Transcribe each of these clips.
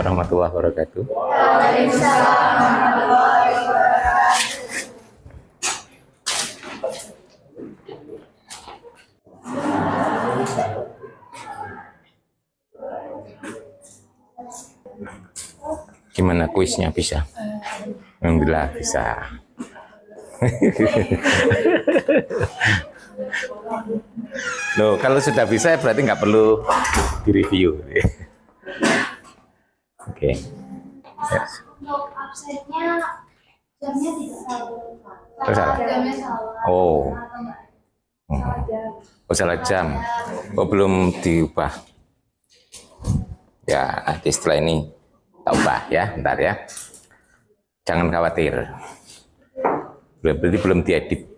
warahmatullahi wabarakatuh. Waalaikumsalam warahmatullahi wabarakatuh. Gimana kuisnya, bisa? Alhamdulillah bisa. Loh, kalau sudah bisa berarti nggak perlu direview. Oke. Yes. Untuk absennya jamnya tidak Salah. Jamnya salah. Oh. Oh, salah jam. Oh, belum diubah. Ya, nanti setelah ini tak ubah ya, bentar ya. Jangan khawatir. Berarti belum diedit.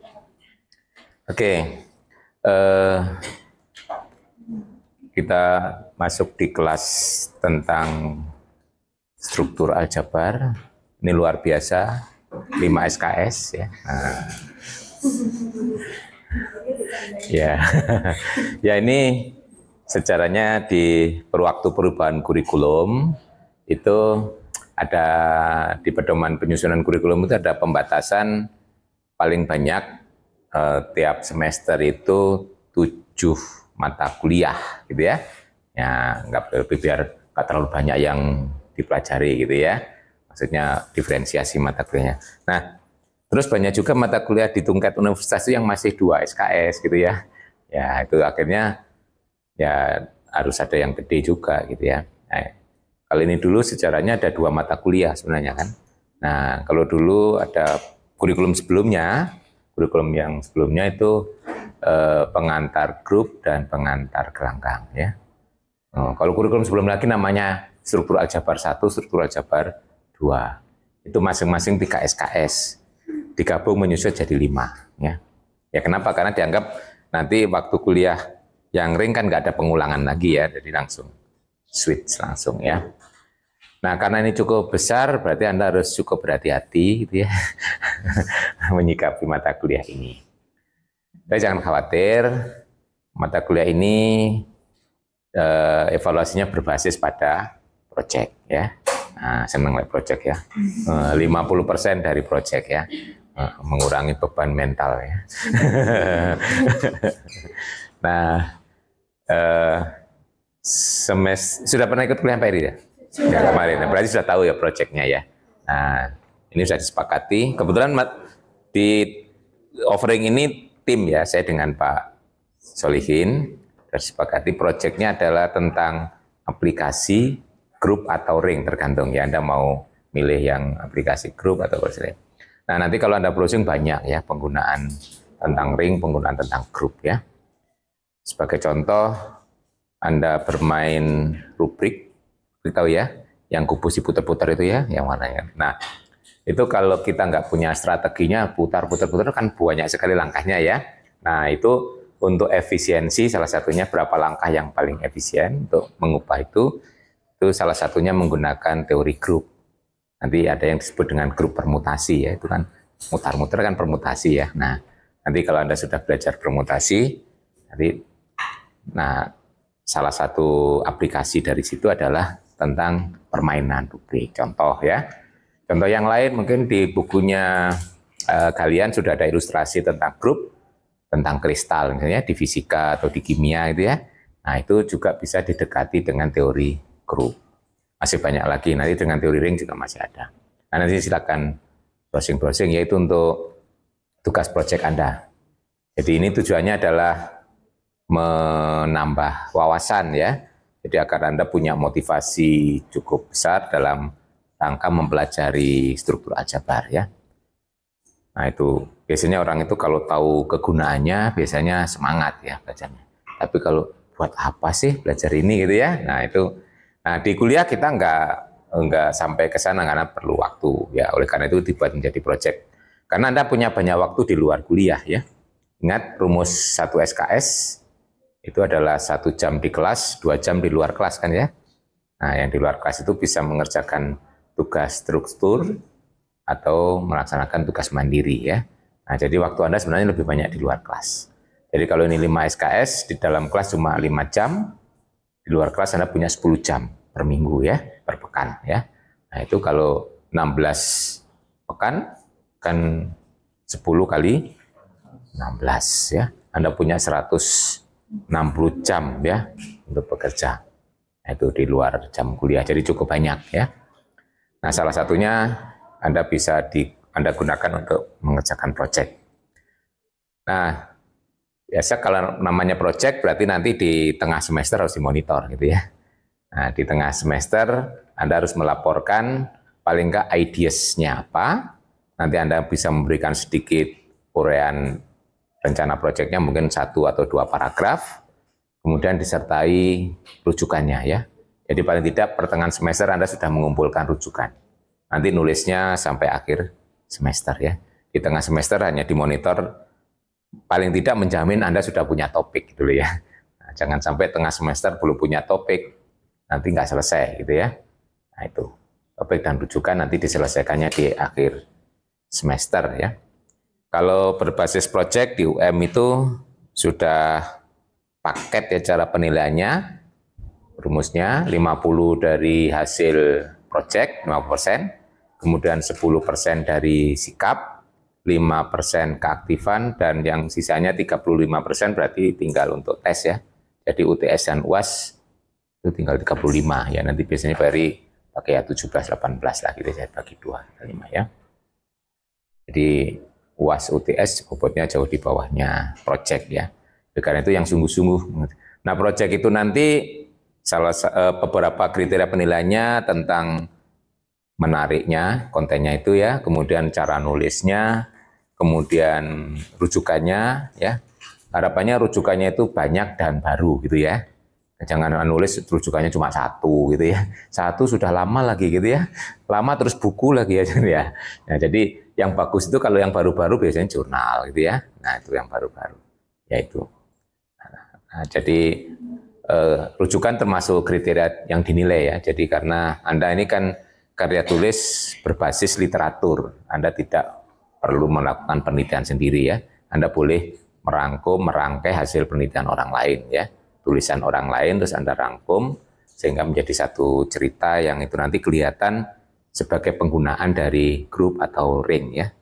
Oke. Kita masuk di kelas tentang struktur aljabar. Ini luar biasa, 5 SKS ya. Nah. Ya. Ya, ini sejarahnya di waktu perubahan kurikulum itu ada di pedoman penyusunan kurikulum itu ada pembatasan paling banyak tiap semester itu 7 mata kuliah gitu ya. Ya, nggak lebih biar nggak terlalu banyak yang dipelajari gitu ya. Maksudnya diferensiasi mata kuliahnya. Nah, terus banyak juga mata kuliah di tingkat universitas itu yang masih 2 SKS gitu ya. Ya, itu akhirnya ya harus ada yang gede juga gitu ya. Nah, kali ini dulu sejarahnya ada 2 mata kuliah sebenarnya kan. Nah, kalau dulu ada kurikulum sebelumnya, kurikulum yang sebelumnya itu pengantar grup dan pengantar gelanggang ya. Kalau kurikulum sebelum lagi namanya struktur aljabar 1, struktur aljabar 2. Itu masing-masing 3 SKS. Digabung menyusut jadi 5 ya. Ya kenapa? Karena dianggap nanti waktu kuliah yang ring kan nggak ada pengulangan lagi ya, jadi langsung switch langsung ya. Nah, karena ini cukup besar, berarti Anda harus cukup berhati-hati gitu ya, menyikapi mata kuliah ini. Tapi jangan khawatir, mata kuliah ini evaluasinya berbasis pada project ya. Nah, senang lihat project ya, 50% dari project ya, mengurangi beban mental ya. Nah, sudah pernah ikut kuliah Pak Eri ya? Ya, kemarin, berarti sudah tahu ya proyeknya ya. Nah, ini sudah disepakati. Kebetulan di offering ini tim ya, saya dengan Pak Solihin sudah disepakati proyeknya adalah tentang aplikasi, grup atau ring, tergantung ya Anda mau milih yang aplikasi grup atau ring. Nah, nanti kalau Anda browsing banyak ya penggunaan tentang ring, penggunaan tentang grup ya. Sebagai contoh, Anda bermain rubrik, tahu ya, yang kubus diputar-putar itu ya, yang warnanya. Nah, itu kalau kita nggak punya strateginya, putar-putar kan banyak sekali langkahnya ya. Nah, itu untuk efisiensi salah satunya berapa langkah yang paling efisien untuk mengubah itu salah satunya menggunakan teori grup. Nanti ada yang disebut dengan grup permutasi ya, itu kan mutar-mutar kan permutasi ya. Nah, nanti kalau Anda sudah belajar permutasi, nanti salah satu aplikasi dari situ adalah tentang permainan rubrik. Contoh ya. Contoh yang lain mungkin di bukunya kalian sudah ada ilustrasi tentang grup, tentang kristal misalnya di fisika atau di kimia gitu ya. Nah, itu juga bisa didekati dengan teori grup. Masih banyak lagi, nanti dengan teori ring juga masih ada. Nah, nanti silakan browsing-browsing, yaitu untuk tugas proyek Anda. Jadi ini tujuannya adalah menambah wawasan ya. Jadi agar Anda punya motivasi cukup besar dalam rangka mempelajari struktur aljabar ya. Nah, itu biasanya orang itu kalau tahu kegunaannya biasanya semangat ya belajarnya. Tapi kalau buat apa sih belajar ini gitu ya? Nah, itu di kuliah kita nggak sampai ke sana karena perlu waktu ya. Oleh karena itu dibuat menjadi proyek. Karena Anda punya banyak waktu di luar kuliah ya. Ingat rumus 1 SKS itu adalah 1 jam di kelas, 2 jam di luar kelas kan ya. Nah, yang di luar kelas itu bisa mengerjakan tugas struktur atau melaksanakan tugas mandiri ya. Nah, jadi waktu Anda sebenarnya lebih banyak di luar kelas. Jadi kalau ini 5 SKS, di dalam kelas cuma 5 jam, di luar kelas Anda punya 10 jam per minggu ya. per pekan ya. Nah, itu kalau 16 pekan kan 10 kali 16 ya. Anda punya 160 jam ya untuk bekerja. Nah, itu di luar jam kuliah, jadi cukup banyak ya. Nah, salah satunya Anda bisa Anda gunakan untuk mengerjakan proyek. Nah, biasa kalau namanya proyek berarti nanti di tengah semester harus dimonitor gitu ya. Nah, di tengah semester Anda harus melaporkan paling nggak ideas-nya apa. Nanti Anda bisa memberikan sedikit uraian rencana proyeknya, mungkin 1 atau 2 paragraf, kemudian disertai rujukannya ya. Jadi paling tidak pertengahan semester Anda sudah mengumpulkan rujukan. Nanti nulisnya sampai akhir semester ya. Di tengah semester hanya dimonitor, paling tidak menjamin Anda sudah punya topik dulu ya. Nah, jangan sampai tengah semester belum punya topik, nanti nggak selesai gitu ya. Nah itu, topik dan rujukan nanti diselesaikannya di akhir semester ya. Kalau berbasis project di UM itu sudah paket ya cara penilaiannya, rumusnya 50 dari hasil project 50%, kemudian 10% dari sikap, 5% keaktifan, dan yang sisanya 35% berarti tinggal untuk tes ya. Jadi UTS dan UAS itu tinggal 35 ya, nanti biasanya pakai ya 17-18 lah gitu, saya bagi 2 kali 5 ya. Jadi UAS UTS bobotnya jauh di bawahnya project ya. Karena itu yang sungguh-sungguh. Nah, project itu nanti beberapa kriteria penilaiannya tentang menariknya, kontennya itu ya, kemudian cara nulisnya, kemudian rujukannya ya. Harapannya rujukannya itu banyak dan baru gitu ya. Jangan nulis rujukannya cuma 1 gitu ya. 1 sudah lama lagi gitu ya. Lama terus buku lagi ya. Nah, jadi yang bagus itu kalau yang baru-baru biasanya jurnal gitu ya. Nah, itu yang baru-baru. Yaitu. Nah, jadi rujukan termasuk kriteria yang dinilai ya. Jadi karena Anda ini kan karya tulis berbasis literatur. Anda tidak perlu melakukan penelitian sendiri ya. Anda boleh merangkai hasil penelitian orang lain ya. Tulisan orang lain terus Anda rangkum sehingga menjadi satu cerita yang itu nanti kelihatan sebagai penggunaan dari grup atau ring ya,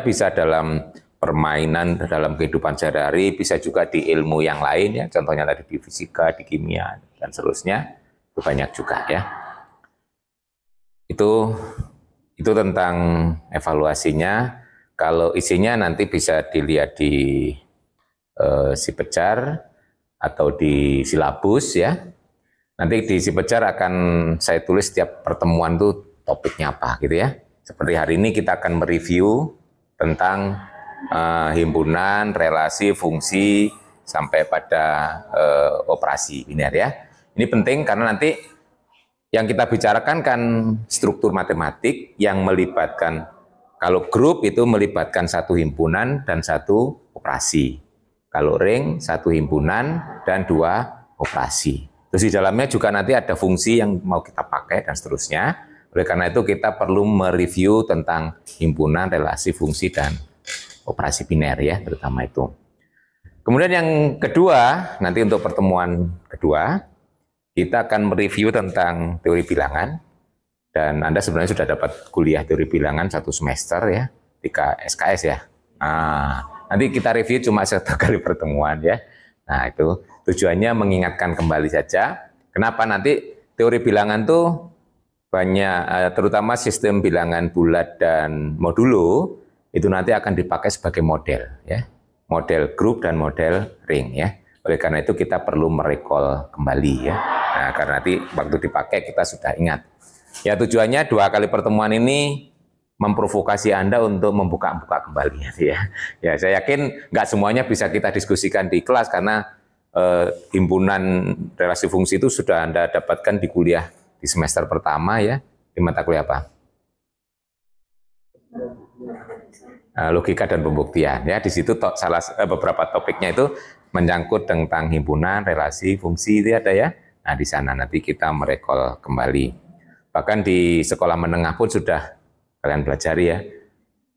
bisa dalam permainan, dalam kehidupan sehari-hari, bisa juga di ilmu yang lain ya, contohnya tadi di fisika, di kimia dan seterusnya, itu banyak juga ya. Itu tentang evaluasinya. Kalau isinya nanti bisa dilihat di Sipejar atau di silabus ya. Nanti di Sipejar akan saya tulis setiap pertemuan tuh topiknya apa gitu ya. Seperti hari ini kita akan mereview tentang himpunan, relasi, fungsi sampai pada operasi biner ya. Ini penting karena nanti yang kita bicarakan kan struktur matematik yang melibatkan, kalau grup itu melibatkan 1 himpunan dan 1 operasi. Kalau ring 1 himpunan dan 2 operasi. Terus di dalamnya juga nanti ada fungsi yang mau kita pakai dan seterusnya. Oleh karena itu kita perlu mereview tentang himpunan, relasi, fungsi, dan operasi biner ya, terutama itu. Kemudian yang kedua, nanti untuk pertemuan kedua, kita akan mereview tentang teori bilangan. Dan Anda sebenarnya sudah dapat kuliah teori bilangan 1 semester ya, 3 SKS ya. Nah, nanti kita review cuma 1 kali pertemuan ya. Nah, itu tujuannya mengingatkan kembali saja. Kenapa nanti teori bilangan tuh banyak, terutama sistem bilangan bulat dan modulo, itu nanti akan dipakai sebagai model ya. Model grup dan model ring ya. Oleh karena itu kita perlu merecall kembali ya. Nah, karena nanti waktu dipakai kita sudah ingat. Ya tujuannya 2 kali pertemuan ini memprovokasi Anda untuk membuka-buka kembali ya. Ya saya yakin nggak semuanya bisa kita diskusikan di kelas karena himpunan relasi fungsi itu sudah Anda dapatkan di kuliah di semester pertama ya, di mata kuliah apa? Logika dan pembuktian ya. Di situ beberapa topiknya itu menyangkut tentang himpunan, relasi, fungsi itu ada ya. Nah di sana nanti kita merecall kembali. Bahkan di sekolah menengah pun sudah kalian pelajari ya.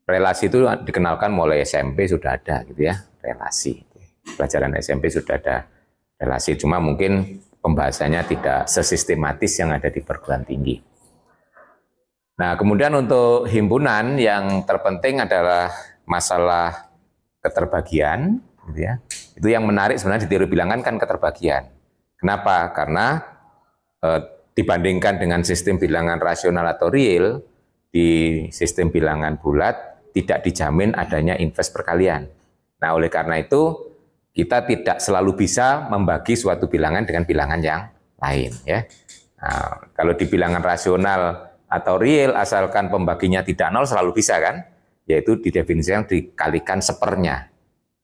Relasi itu dikenalkan mulai SMP sudah ada gitu ya, relasi. Pelajaran SMP sudah ada relasi, cuma mungkin pembahasannya tidak sesistematis yang ada di perguruan tinggi. Nah, kemudian untuk himpunan yang terpenting adalah masalah keterbagian, gitu ya. Itu yang menarik sebenarnya di teori bilangan kan keterbagian. Kenapa? Karena dibandingkan dengan sistem bilangan rasional atau real, di sistem bilangan bulat tidak dijamin adanya invers perkalian. Nah, oleh karena itu kita tidak selalu bisa membagi suatu bilangan dengan bilangan yang lain, ya. Nah, kalau di bilangan rasional atau real asalkan pembaginya tidak nol selalu bisa kan, yaitu didefinisikan dikalikan sepernya.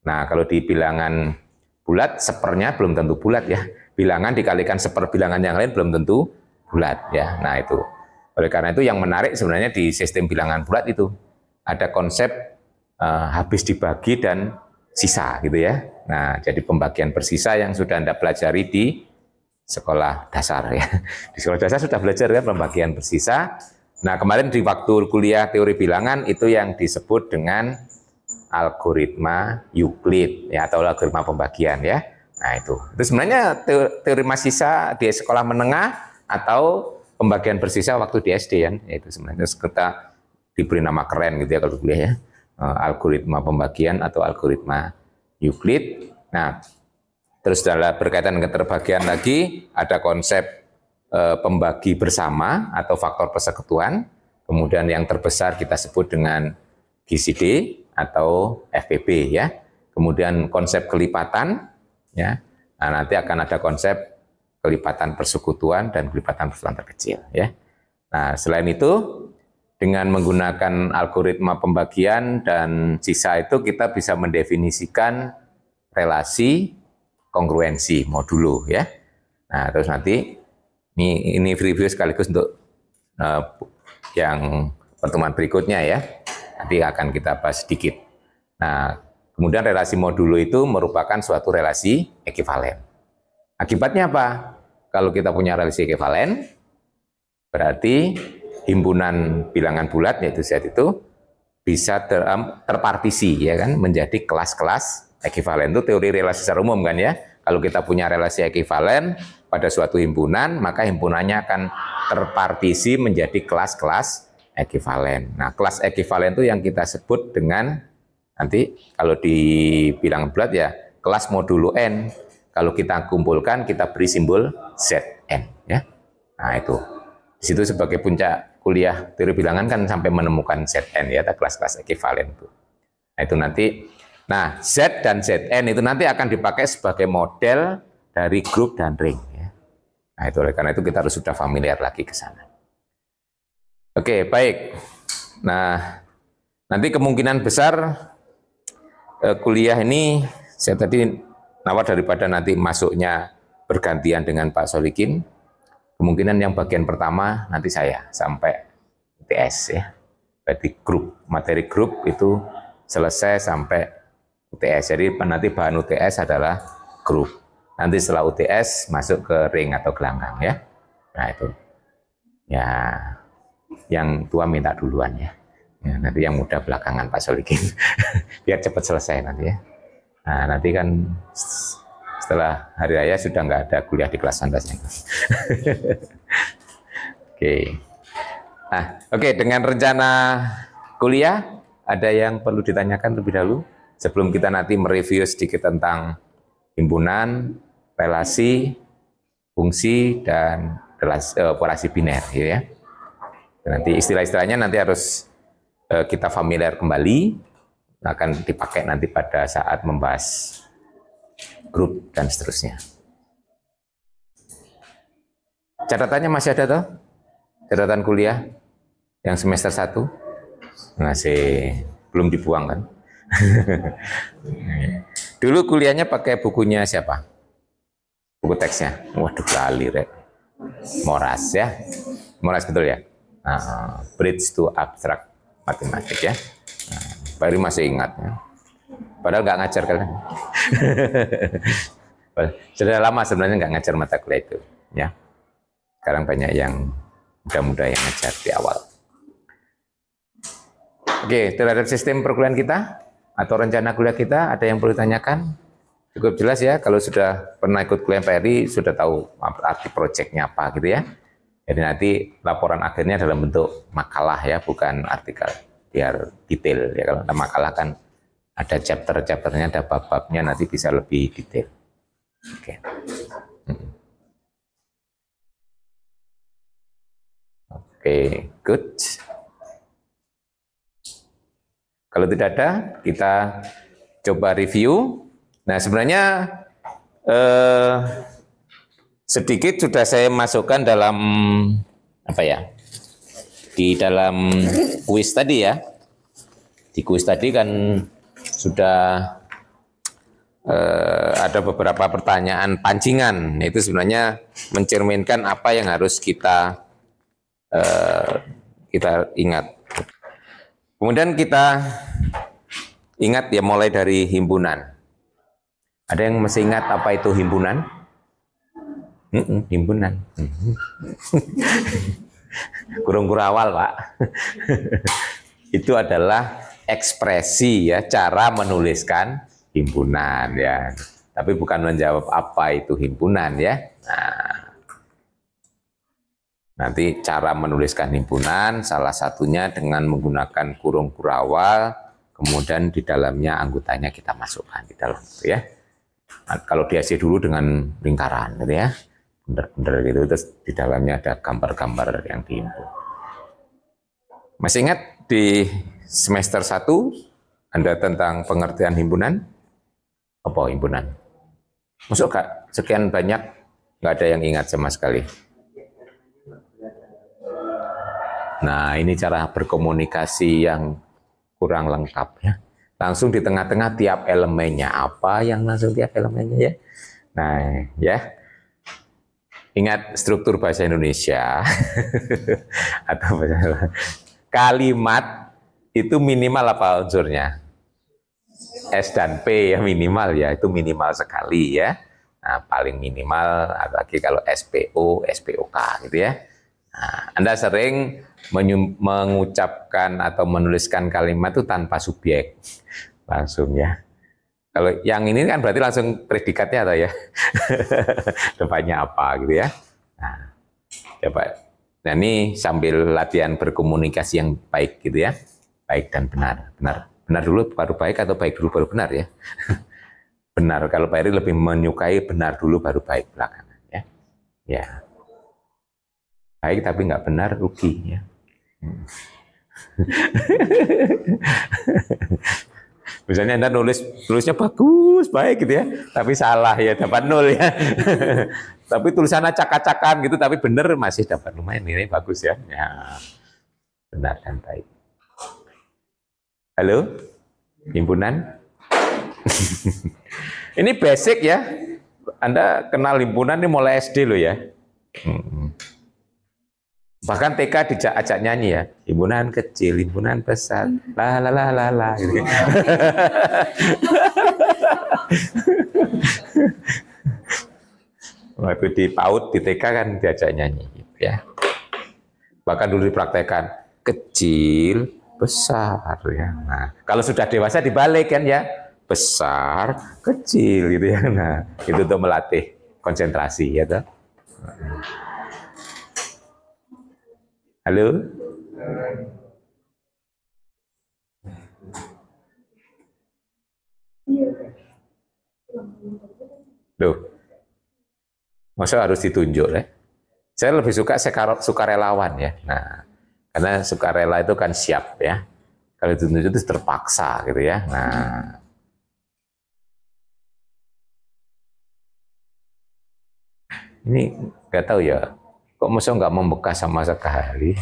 Nah, kalau di bilangan bulat sepernya belum tentu bulat ya, bilangan dikalikan seper bilangan yang lain belum tentu bulat ya. Nah, itu oleh karena itu yang menarik sebenarnya di sistem bilangan bulat itu ada konsep habis dibagi dan sisa gitu ya. Nah, jadi pembagian bersisa yang sudah Anda pelajari di sekolah dasar ya. Di sekolah dasar sudah belajar kan pembagian bersisa. Nah, kemarin di waktu kuliah teori bilangan itu yang disebut dengan algoritma Euclid ya, atau algoritma pembagian ya. Nah, itu sebenarnya teori sisa di sekolah menengah atau pembagian bersisa waktu di SD kan. Itu sebenarnya kita diberi nama keren gitu ya kalau kuliah ya. Algoritma pembagian atau algoritma Euclid. Nah, terus dalam berkaitan keterbagian lagi ada konsep pembagi bersama atau faktor persekutuan. Kemudian yang terbesar kita sebut dengan GCD atau FPB ya. Kemudian konsep kelipatan ya. Nah, nanti akan ada konsep kelipatan persekutuan dan kelipatan persekutuan terkecil ya. Nah, selain itu dengan menggunakan algoritma pembagian dan sisa itu kita bisa mendefinisikan relasi kongruensi modulo ya. Nah, terus nanti ini review sekaligus untuk yang pertemuan berikutnya ya. Nanti akan kita bahas sedikit. Nah, kemudian relasi modulo itu merupakan suatu relasi ekivalen. Akibatnya apa? Kalau kita punya relasi ekivalen, berarti himpunan bilangan bulat yaitu Z itu bisa terpartisi ya kan menjadi kelas-kelas ekivalen. Itu teori relasi secara umum kan ya. Kalau kita punya relasi ekivalen pada suatu himpunan, maka himpunannya akan terpartisi menjadi kelas-kelas ekivalen. Nah, kelas ekivalen itu yang kita sebut dengan nanti kalau di bilangan bulat ya kelas modulo N. Kalau kita kumpulkan kita beri simbol Zn ya. Nah, itu. Di situ sebagai puncak kuliah teori bilangan kan sampai menemukan Zn ya, kelas-kelas ekivalen itu. Nah, itu nanti. Nah, Z dan Zn itu nanti akan dipakai sebagai model dari grup dan ring ya. Nah, itu oleh karena itu kita harus sudah familiar lagi ke sana. Oke, baik. Nah, nanti kemungkinan besar kuliah ini saya tadi nawar daripada nanti masuknya bergantian dengan Pak Solikin, kemungkinan yang bagian pertama nanti saya sampai UTS ya. Berarti grup, materi grup itu selesai sampai UTS. Jadi nanti bahan UTS adalah grup. Nanti setelah UTS masuk ke ring atau gelanggang ya. Nah, itu. Ya, yang tua minta duluan ya. Ya, nanti yang muda belakangan Pak Solikin. Biar cepat selesai nanti ya. Nah, nanti kan setelah hari raya sudah nggak ada kuliah di kelas santasnya. Oke. Nah, oke, dengan rencana kuliah ada yang perlu ditanyakan terlebih dahulu sebelum kita nanti mereview sedikit tentang himpunan, relasi, fungsi dan operasi biner gitu ya. Nanti istilah-istilahnya nanti harus kita familiar kembali, akan dipakai nanti pada saat membahas grup dan seterusnya. Catatannya masih ada toh? Catatan kuliah yang semester 1? Masih belum dibuang kan? Dulu kuliahnya pakai bukunya siapa? Buku teksnya? Waduh, lali rek. Moras ya? Moras betul ya? Bridge to Abstract Matematik ya. Baru masih ingat ya. Padahal nggak ngajar kalian. Sudah lama sebenarnya nggak ngajar mata kuliah itu ya. Sekarang banyak yang muda-muda yang ngajar di awal. Oke, terhadap sistem perkuliahan kita atau rencana kuliah kita ada yang perlu ditanyakan? Cukup jelas ya, kalau sudah pernah ikut kuliah PRI, sudah tahu arti proyeknya apa gitu ya. Jadi nanti laporan akhirnya dalam bentuk makalah ya, bukan artikel, biar detail ya. Kalau ada makalah kan ada chapter-chapternya, ada bab-babnya, nanti bisa lebih detail. Oke. Oke, good. Kalau tidak ada, kita coba review. Nah, sebenarnya sedikit sudah saya masukkan dalam apa ya? Di dalam kuis tadi ya. Di kuis tadi kan sudah ada beberapa pertanyaan pancingan. Itu sebenarnya mencerminkan apa yang harus kita ingat. Kemudian kita ingat ya mulai dari himpunan. Ada yang masih ingat apa itu himpunan? Himpunan. Kurung-kurawal, Pak. Itu adalah ekspresi ya, cara menuliskan himpunan ya. Tapi bukan menjawab apa itu himpunan ya. Nah, nanti cara menuliskan himpunan salah satunya dengan menggunakan kurung kurawal, kemudian di dalamnya anggotanya kita masukkan di dalam itu ya. Nah, kalau diisi dulu dengan lingkaran gitu ya, bener-bener gitu, terus di dalamnya ada gambar-gambar yang dihimpun. Masih ingat di semester 1 Anda tentang pengertian himpunan? Apa himpunan? Masuk Kak, sekian banyak nggak ada yang ingat sama sekali. Nah, ini cara berkomunikasi yang kurang lengkap ya. Langsung di tengah-tengah tiap elemennya. Apa yang langsung tiap elemennya ya? Nah, ya. Ingat struktur bahasa Indonesia. Atau bahasa kalimat itu minimal apa unsurnya? S dan P ya minimal ya. Itu minimal sekali ya. Nah, paling minimal apalagi kalau SPO, SPOK gitu ya. Nah, Anda sering mengucapkan atau menuliskan kalimat itu tanpa subjek langsung ya. Kalau yang ini kan berarti langsung predikatnya atau ya depannya apa gitu ya. Nah, coba. Nah ini sambil latihan berkomunikasi yang baik gitu ya, baik dan benar. Benar dulu baru baik atau baik dulu baru benar ya. Benar, kalau Pak Eri lebih menyukai benar dulu baru baik belakangan ya. Ya. Baik tapi nggak benar rugi ya. Misalnya Anda tulisnya bagus, baik gitu ya, tapi salah ya dapat 0 ya. Tapi tulisannya acak-acakan gitu, tapi benar masih dapat lumayan nilai bagus ya. Ya, benar dan baik. Halo, himpunan. Ini basic ya. Anda kenal himpunan ini mulai SD loh ya. Bahkan TK diajak nyanyi ya, himpunan kecil, himpunan besar, la la la la la. Gitu. Waktu di PAUD, di TK kan diajak nyanyi, gitu ya. Bahkan dulu dipraktekkan kecil, besar ya. Nah, kalau sudah dewasa dibalik kan ya, besar, kecil gitu ya. Nah, itu untuk melatih konsentrasi ya toh. Halo? Loh, masa harus ditunjuk ya? Saya lebih suka sukarelawan ya. Nah, karena sukarela itu kan siap ya. Kalau ditunjuk itu terpaksa gitu ya. Nah, ini nggak tahu ya. Kok masa nggak membekas sama sekali?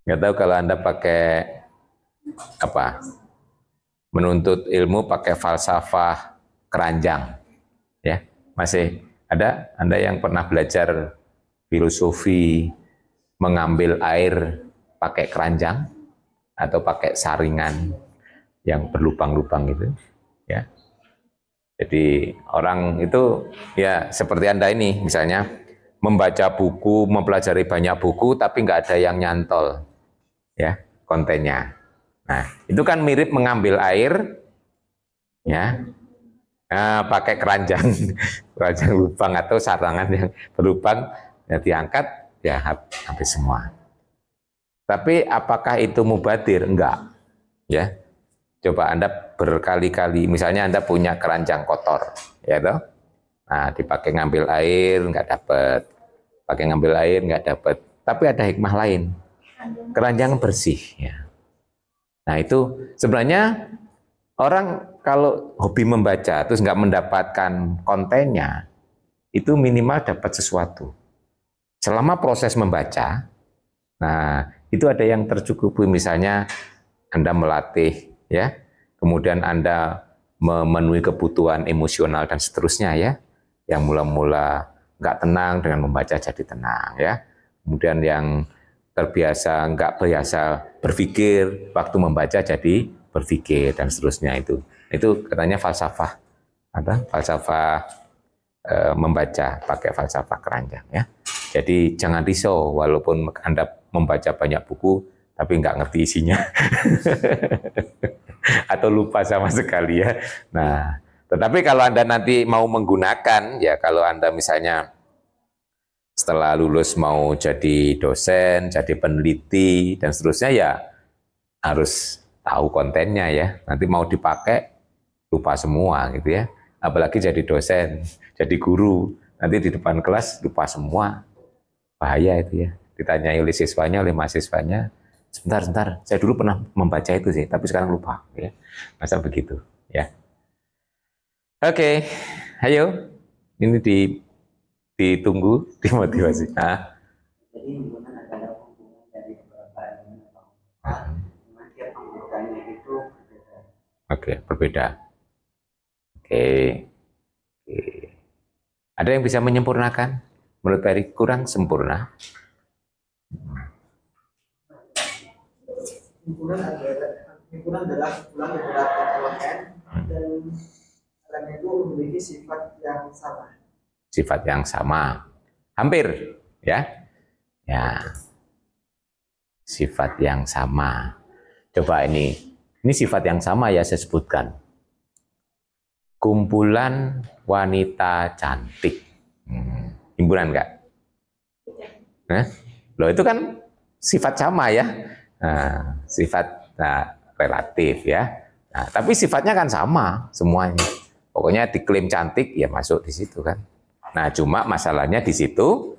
Nggak tahu kalau Anda pakai apa? Menuntut ilmu pakai falsafah keranjang. Ya, masih ada Anda yang pernah belajar filosofi mengambil air pakai keranjang atau pakai saringan yang berlubang-lubang gitu, ya. Jadi orang itu ya seperti Anda ini misalnya membaca buku, mempelajari banyak buku tapi nggak ada yang nyantol. Ya, kontennya. Nah, itu kan mirip mengambil air, ya, pakai keranjang, keranjang lubang atau sarangan yang berlubang, ya diangkat, ya habis semua. Tapi apakah itu mubadir? Enggak, ya. Coba Anda berkali-kali, misalnya Anda punya keranjang kotor, ya toh? Nah, dipakai ngambil air, nggak dapat. Pakai ngambil air, nggak dapat. Tapi ada hikmah lain. Keranjang bersih, ya. Nah, itu sebenarnya orang kalau hobi membaca, terus nggak mendapatkan kontennya, itu minimal dapat sesuatu. Selama proses membaca, nah, itu ada yang tercukupi, misalnya Anda melatih, ya, kemudian Anda memenuhi kebutuhan emosional dan seterusnya, ya, yang mula-mula nggak tenang dengan membaca jadi tenang, ya, kemudian yang terbiasa nggak biasa berpikir waktu membaca jadi berpikir dan seterusnya, itu katanya falsafah, falsafah membaca pakai falsafah keranjang, ya. Jadi jangan risau walaupun Anda membaca banyak buku tapi nggak ngerti isinya atau lupa sama sekali, ya. Nah, tetapi kalau Anda nanti mau menggunakan, ya, kalau Anda misalnya setelah lulus mau jadi dosen, jadi peneliti dan seterusnya, ya harus tahu kontennya, ya. Nanti mau dipakai lupa semua gitu, ya. Apalagi jadi dosen, jadi guru, nanti di depan kelas lupa semua. Bahaya itu, ya. Ditanyai oleh siswanya, oleh mahasiswanya, sebentar, saya dulu pernah membaca itu sih, tapi sekarang lupa, ya. Masa begitu, ya. Oke, ayo, ini ditunggu, dimotivasi. Jadi himpunan adalah hubungan dari beberapa elemen atau anggota, tiap anggotanya itu berbeda. Oke, berbeda. Oke. Ada yang bisa menyempurnakan? Menurut Pak Eri kurang sempurna. Himpunan adalah kumpulan beberapa elemen dan elemen itu memiliki sifat yang sama. Sifat yang sama. Hampir, ya. Ya. Sifat yang sama. Coba ini sifat yang sama, ya, saya sebutkan. Kumpulan wanita cantik. Himpunan enggak? Loh, itu kan sifat sama, ya. Nah, sifat relatif, ya. Nah, tapi sifatnya kan sama semuanya. Pokoknya diklaim cantik, ya masuk di situ kan. Nah, cuma masalahnya di situ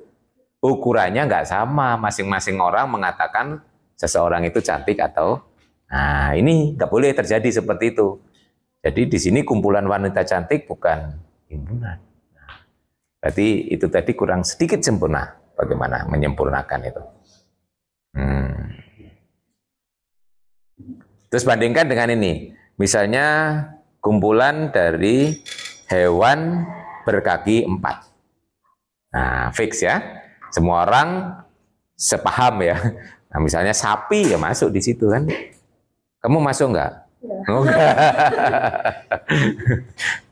ukurannya nggak sama. Masing-masing orang mengatakan seseorang itu cantik atau, nah, ini nggak boleh terjadi seperti itu. Jadi di sini kumpulan wanita cantik bukan himpunan. Nah, berarti itu tadi kurang sedikit sempurna. Bagaimana menyempurnakan itu? Terus bandingkan dengan ini. Misalnya kumpulan dari hewan berkaki 4. Nah, fix, ya. Semua orang sepaham, ya. Nah, misalnya sapi, ya masuk di situ kan. Kamu masuk enggak? Oh, enggak.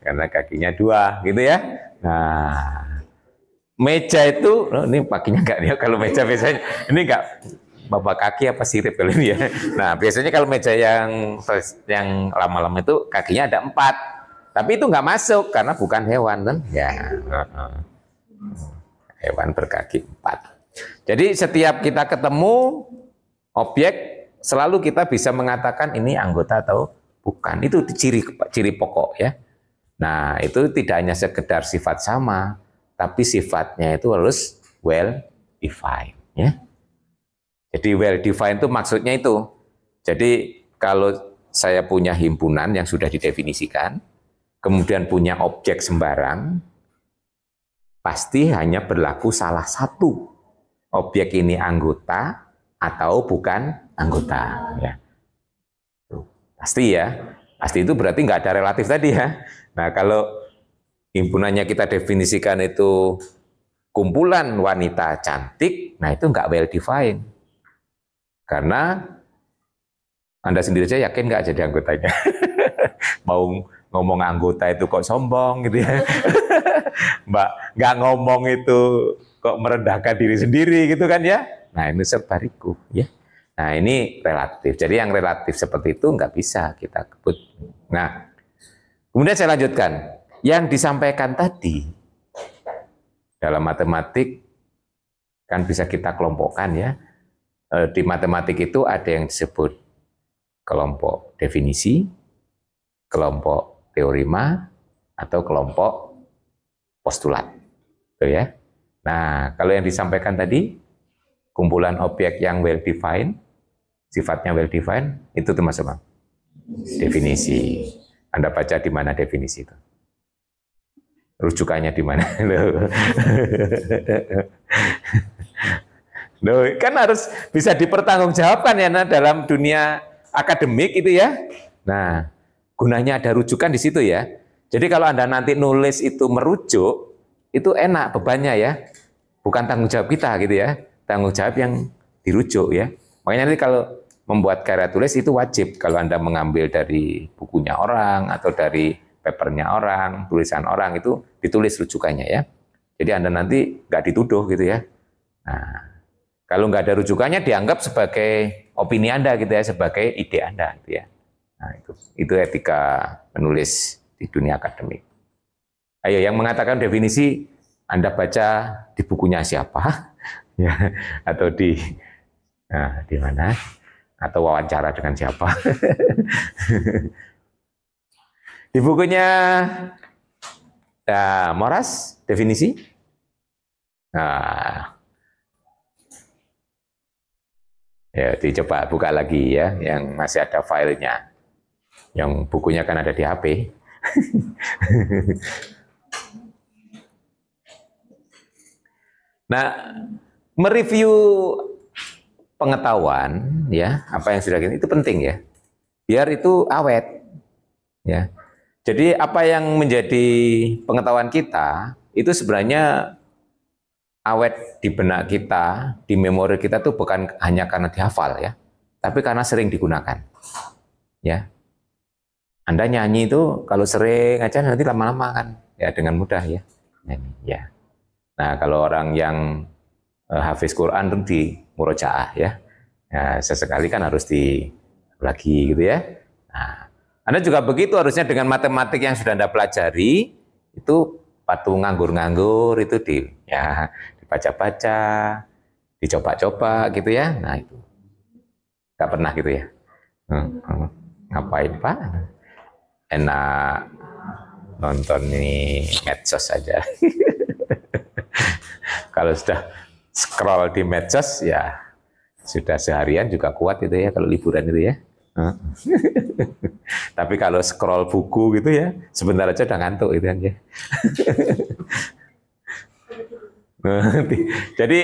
Karena kakinya 2, gitu, ya. Nah, meja itu, ini pakinya enggak nih, kalau meja biasanya ini enggak bapak kaki apa sirip kali ini, ya. Nah, biasanya kalau meja yang lama-lama itu kakinya ada 4. Tapi itu enggak masuk karena bukan hewan kan. Ya. Hewan berkaki 4. Jadi setiap kita ketemu objek selalu kita bisa mengatakan ini anggota atau bukan. Itu ciri pokok, ya. Nah, itu tidak hanya sekedar sifat sama, tapi sifatnya itu harus well defined, ya. Jadi well defined itu maksudnya itu. Jadi kalau saya punya himpunan yang sudah didefinisikan, kemudian punya objek sembarang, pasti hanya berlaku salah satu. Objek ini anggota atau bukan anggota, ya. Pasti, ya. Pasti itu berarti nggak ada relatif tadi, ya. Nah, kalau himpunannya kita definisikan itu kumpulan wanita cantik, nah itu nggak well defined. Karena Anda sendiri saja yakin nggak jadi anggotanya. Mau ngomong anggota itu kok sombong gitu, ya. Mbak, nggak ngomong itu kok merendahkan diri sendiri gitu kan, ya. Nah, ini serbariku, ya. Nah, ini relatif. Jadi yang relatif seperti itu nggak bisa kita sebut. Nah, kemudian saya lanjutkan. Yang disampaikan tadi dalam matematik kan bisa kita kelompokkan ya. Di matematik itu ada yang disebut kelompok definisi, kelompok teorema, atau kelompok postulat. Tuh ya. Nah, kalau yang disampaikan tadi, kumpulan objek yang well defined, sifatnya well defined, itu termasuk apa? Definisi. Anda baca di mana definisi itu? Rujukannya di mana? Loh, kan harus bisa dipertanggungjawabkan ya dalam dunia akademik itu ya. Nah, gunanya ada rujukan di situ ya. Jadi kalau Anda nanti nulis itu merujuk, itu enak bebannya ya. Bukan tanggung jawab kita gitu ya. Tanggung jawab yang dirujuk ya. Makanya nanti kalau membuat karya tulis itu wajib kalau Anda mengambil dari bukunya orang atau dari papernya orang, tulisan orang itu ditulis rujukannya ya. Jadi Anda nanti nggak dituduh gitu ya. Nah, kalau nggak ada rujukannya dianggap sebagai opini Anda gitu ya, sebagai ide Anda gitu ya. Nah, itu etika menulis di dunia akademik. Ayo yang mengatakan definisi Anda baca di bukunya siapa ya, atau di mana? Atau wawancara dengan siapa? Di bukunya Moras, definisi. Nah, ya dicoba buka lagi ya, yang masih ada filenya. Yang bukunya kan ada di HP. Nah, mereview pengetahuan ya, apa yang sudah itu penting ya. Biar itu awet. Ya. Jadi apa yang menjadi pengetahuan kita itu sebenarnya awet di benak kita, di memori kita tuh bukan hanya karena dihafal ya, tapi karena sering digunakan. Ya. Anda nyanyi itu kalau sering aja nanti lama-lama kan ya dengan mudah ya. Nyanyi ya. Nah, kalau orang yang hafiz Quran itu di murojaah ya. Ya, sesekali kan harus lagi gitu ya. Nah, Anda juga begitu harusnya dengan matematik yang sudah Anda pelajari, itu patung nganggur-nganggur itu dibaca-baca, dicoba-coba gitu ya. Nah itu nggak pernah gitu ya. Ngapain Pak? Enak nonton ini medsos saja. Kalau sudah scroll di medsos ya sudah seharian juga kuat itu ya kalau liburan itu ya. Tapi kalau scroll buku gitu ya, sebentar aja udah ngantuk itu kan ya. Jadi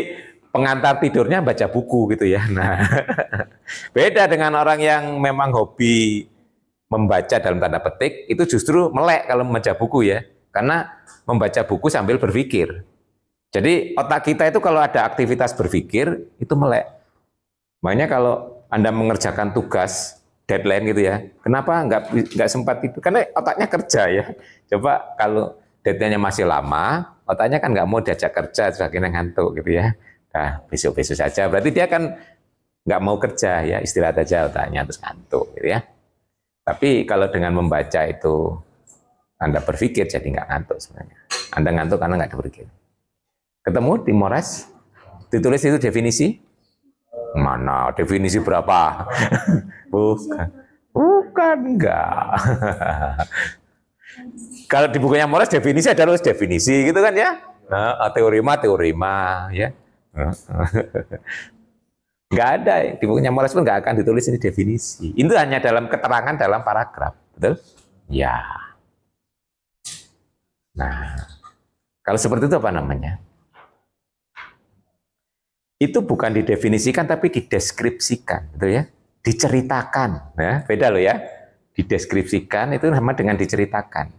pengantar tidurnya baca buku gitu ya. Nah, beda dengan orang yang memang hobi membaca dalam tanda petik, itu justru melek kalau membaca buku ya. Karena membaca buku sambil berpikir. Jadi otak kita itu kalau ada aktivitas berpikir, itu melek. Makanya kalau Anda mengerjakan tugas deadline gitu ya, kenapa nggak sempat itu? Karena otaknya kerja ya. Coba kalau deadline-nya masih lama, otaknya kan nggak mau diajak kerja, terus akhirnya ngantuk gitu ya. Nah, besok-besok saja. Berarti dia kan nggak mau kerja ya, istirahat aja otaknya terus ngantuk gitu ya. Tapi kalau dengan membaca itu Anda berpikir jadi nggak ngantuk sebenarnya. Anda ngantuk karena nggak berpikir. Ketemu di Moras, ditulis itu definisi. Mana definisi berapa? Bukan enggak. Kalau di bukunya Moras definisi ada terus definisi gitu kan ya. Nah, teorema ya. Enggak ada di bukunya Moras pun enggak akan ditulis ini definisi. Itu hanya dalam keterangan dalam paragraf, betul? Ya. Nah, kalau seperti itu apa namanya? Itu bukan didefinisikan tapi dideskripsikan, gitu ya. Diceritakan, ya. Beda loh ya. Dideskripsikan itu sama dengan diceritakan.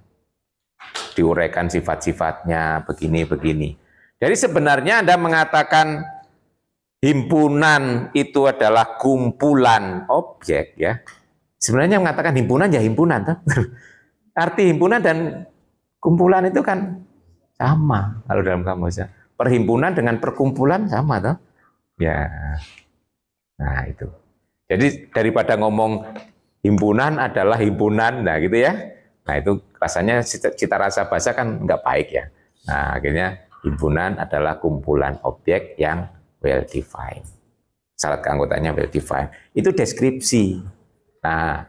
Diuraikan sifat-sifatnya begini. Jadi sebenarnya Anda mengatakan himpunan itu adalah kumpulan objek ya. Sebenarnya mengatakan himpunan ya himpunan toh. Arti himpunan dan kumpulan itu kan sama kalau dalam kamusnya. Perhimpunan dengan perkumpulan sama toh. Ya. Nah, itu. Jadi daripada ngomong himpunan adalah himpunan, nah gitu ya. Nah itu rasanya cita rasa bahasa kan nggak baik ya. Nah akhirnya himpunan adalah kumpulan objek yang well defined. Syarat keanggotaannya well defined. Itu deskripsi. Nah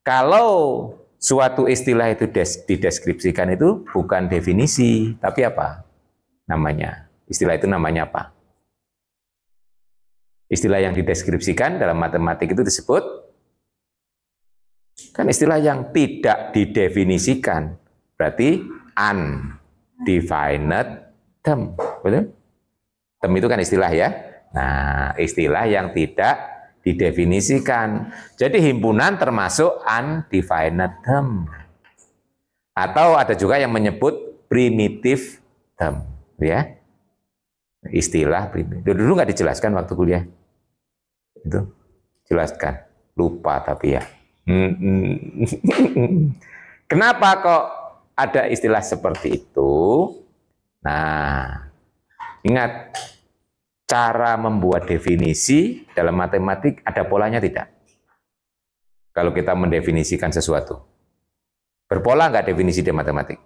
kalau suatu istilah itu dideskripsikan itu bukan definisi, tapi apa namanya? Istilah itu namanya apa? Istilah yang dideskripsikan dalam matematik itu disebut kan istilah yang tidak didefinisikan. Berarti undefined term. Betul? Term itu kan istilah ya. Nah, istilah yang tidak didefinisikan. Jadi himpunan termasuk undefined term. Atau ada juga yang menyebut primitive term, ya. Istilah primitif. Dulu nggak dijelaskan waktu kuliah. Itu jelaskan. Lupa tapi ya. Kenapa kok ada istilah seperti itu? Nah, ingat cara membuat definisi dalam matematik ada polanya tidak? Kalau kita mendefinisikan sesuatu. Berpola nggak definisi di matematik?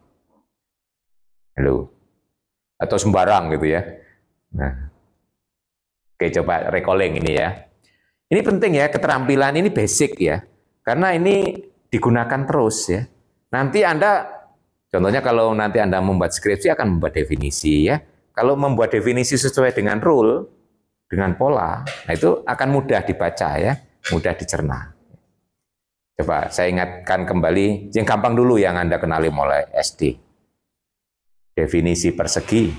Halo? Atau sembarang gitu ya? Nah, oke coba recalling ini ya. Ini penting ya, keterampilan ini basic ya. Karena ini digunakan terus ya. Nanti Anda, contohnya kalau nanti Anda membuat skripsi akan membuat definisi ya. Kalau membuat definisi sesuai dengan rule, dengan pola, nah itu akan mudah dibaca ya, mudah dicerna. Coba saya ingatkan kembali, yang gampang dulu yang Anda kenali mulai SD. Definisi persegi.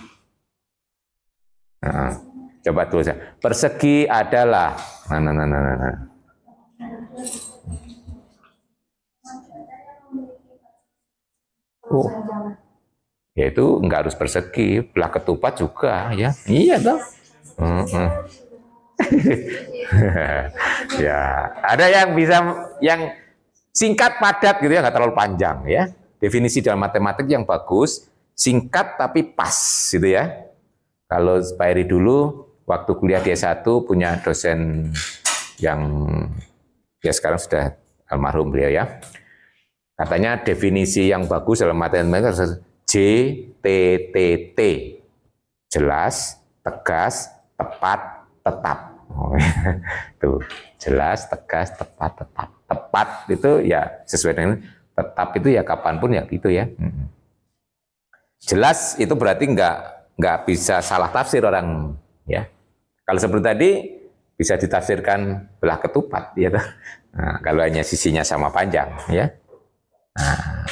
Nah, coba tulis ya. Persegi adalah Oh, ya itu nggak harus persegi, belah ketupat juga ya. Iya toh. Ya, ada yang bisa yang singkat padat gitu ya, nggak terlalu panjang ya. Definisi dalam matematik yang bagus, singkat tapi pas gitu ya. Kalau Pak Eri dulu waktu kuliah D1 punya dosen yang ya sekarang sudah almarhum beliau ya. Katanya definisi yang bagus dalam matematika harus JTTT. Jelas, tegas, tepat, tetap. Tuh, jelas, tegas, tepat, tetap. Tepat itu ya sesuai dengan tetap itu ya kapanpun ya gitu ya. Jelas itu berarti nggak bisa salah tafsir orang ya. Kalau seperti tadi bisa ditafsirkan belah ketupat ya. Nah, kalau hanya sisinya sama panjang ya. Nah,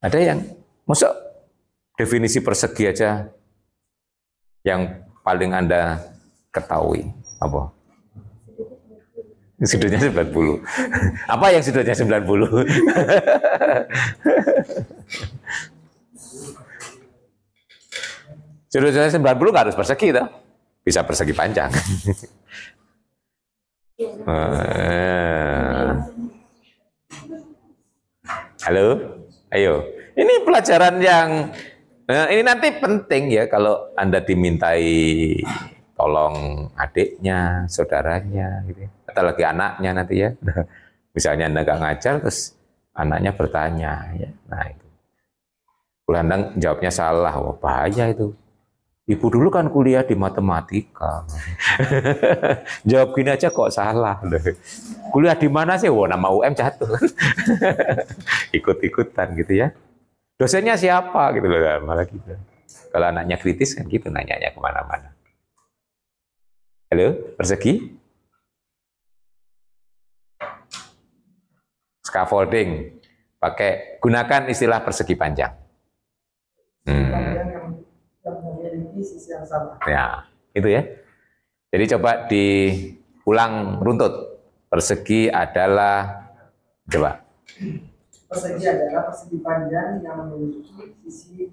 ada yang masuk definisi persegi aja yang paling Anda ketahui apa? Sudutnya 90. Apa yang sudutnya 90? Sudutnya 90 nggak harus persegi toh. Bisa persegi panjang. Halo, ayo. Ini pelajaran yang ini nanti penting ya kalau Anda dimintai tolong adiknya, saudaranya, gitu. Atau lagi anaknya nanti ya. Misalnya Anda nggak ngajar, terus anaknya bertanya, ya. Nah itu. Kalau Anda jawabnya salah, wah bahaya itu. Ibu dulu kan kuliah di matematika. Jawab gini aja kok salah. Kuliah di mana sih? Wah, nama UM jatuh. Ikut-ikutan gitu ya. Dosennya siapa gitu loh, malah gitu. Kalau anaknya kritis kan gitu nanyanya kemana-mana. Halo, persegi? Scaffolding. Gunakan istilah persegi panjang. Sisi yang sama. Ya, itu ya. Jadi coba diulang runtut. Persegi adalah coba. Persegi adalah persegi panjang yang memiliki sisi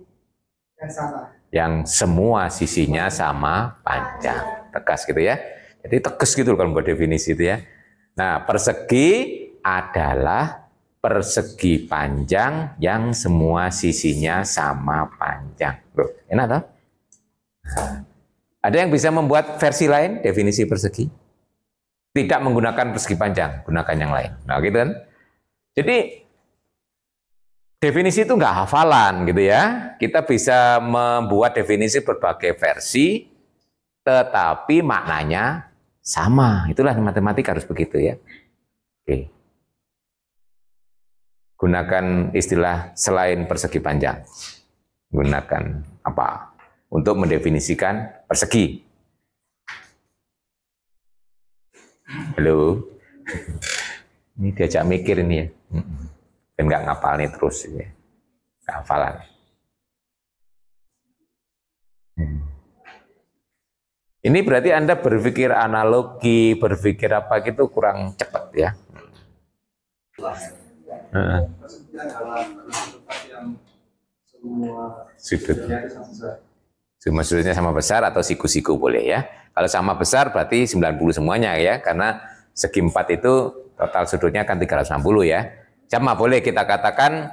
yang sama. Yang semua sisinya sama panjang. Tegas gitu ya. Jadi tegas gitu kalau buat definisi itu ya. Nah, persegi adalah persegi panjang yang semua sisinya sama panjang. Loh, enak toh? Nah, ada yang bisa membuat versi lain definisi persegi? Tidak menggunakan persegi panjang, gunakan yang lain. Nah, gitu kan. Jadi definisi itu nggak hafalan gitu ya. Kita bisa membuat definisi berbagai versi, tetapi maknanya sama. Itulah matematika harus begitu ya. Oke. Gunakan istilah selain persegi panjang. Gunakan apa? Untuk mendefinisikan persegi. Halo. Ini diajak mikir ini ya. Dan nggak ngapal nih terus ya. Nggak hafalan. Ini berarti Anda berpikir analogi, berpikir apa gitu kurang cepat ya. Semua sudutnya sama besar atau siku-siku boleh ya. Kalau sama besar berarti 90 semuanya ya, karena segi 4 itu total sudutnya kan 360 ya. Sama boleh kita katakan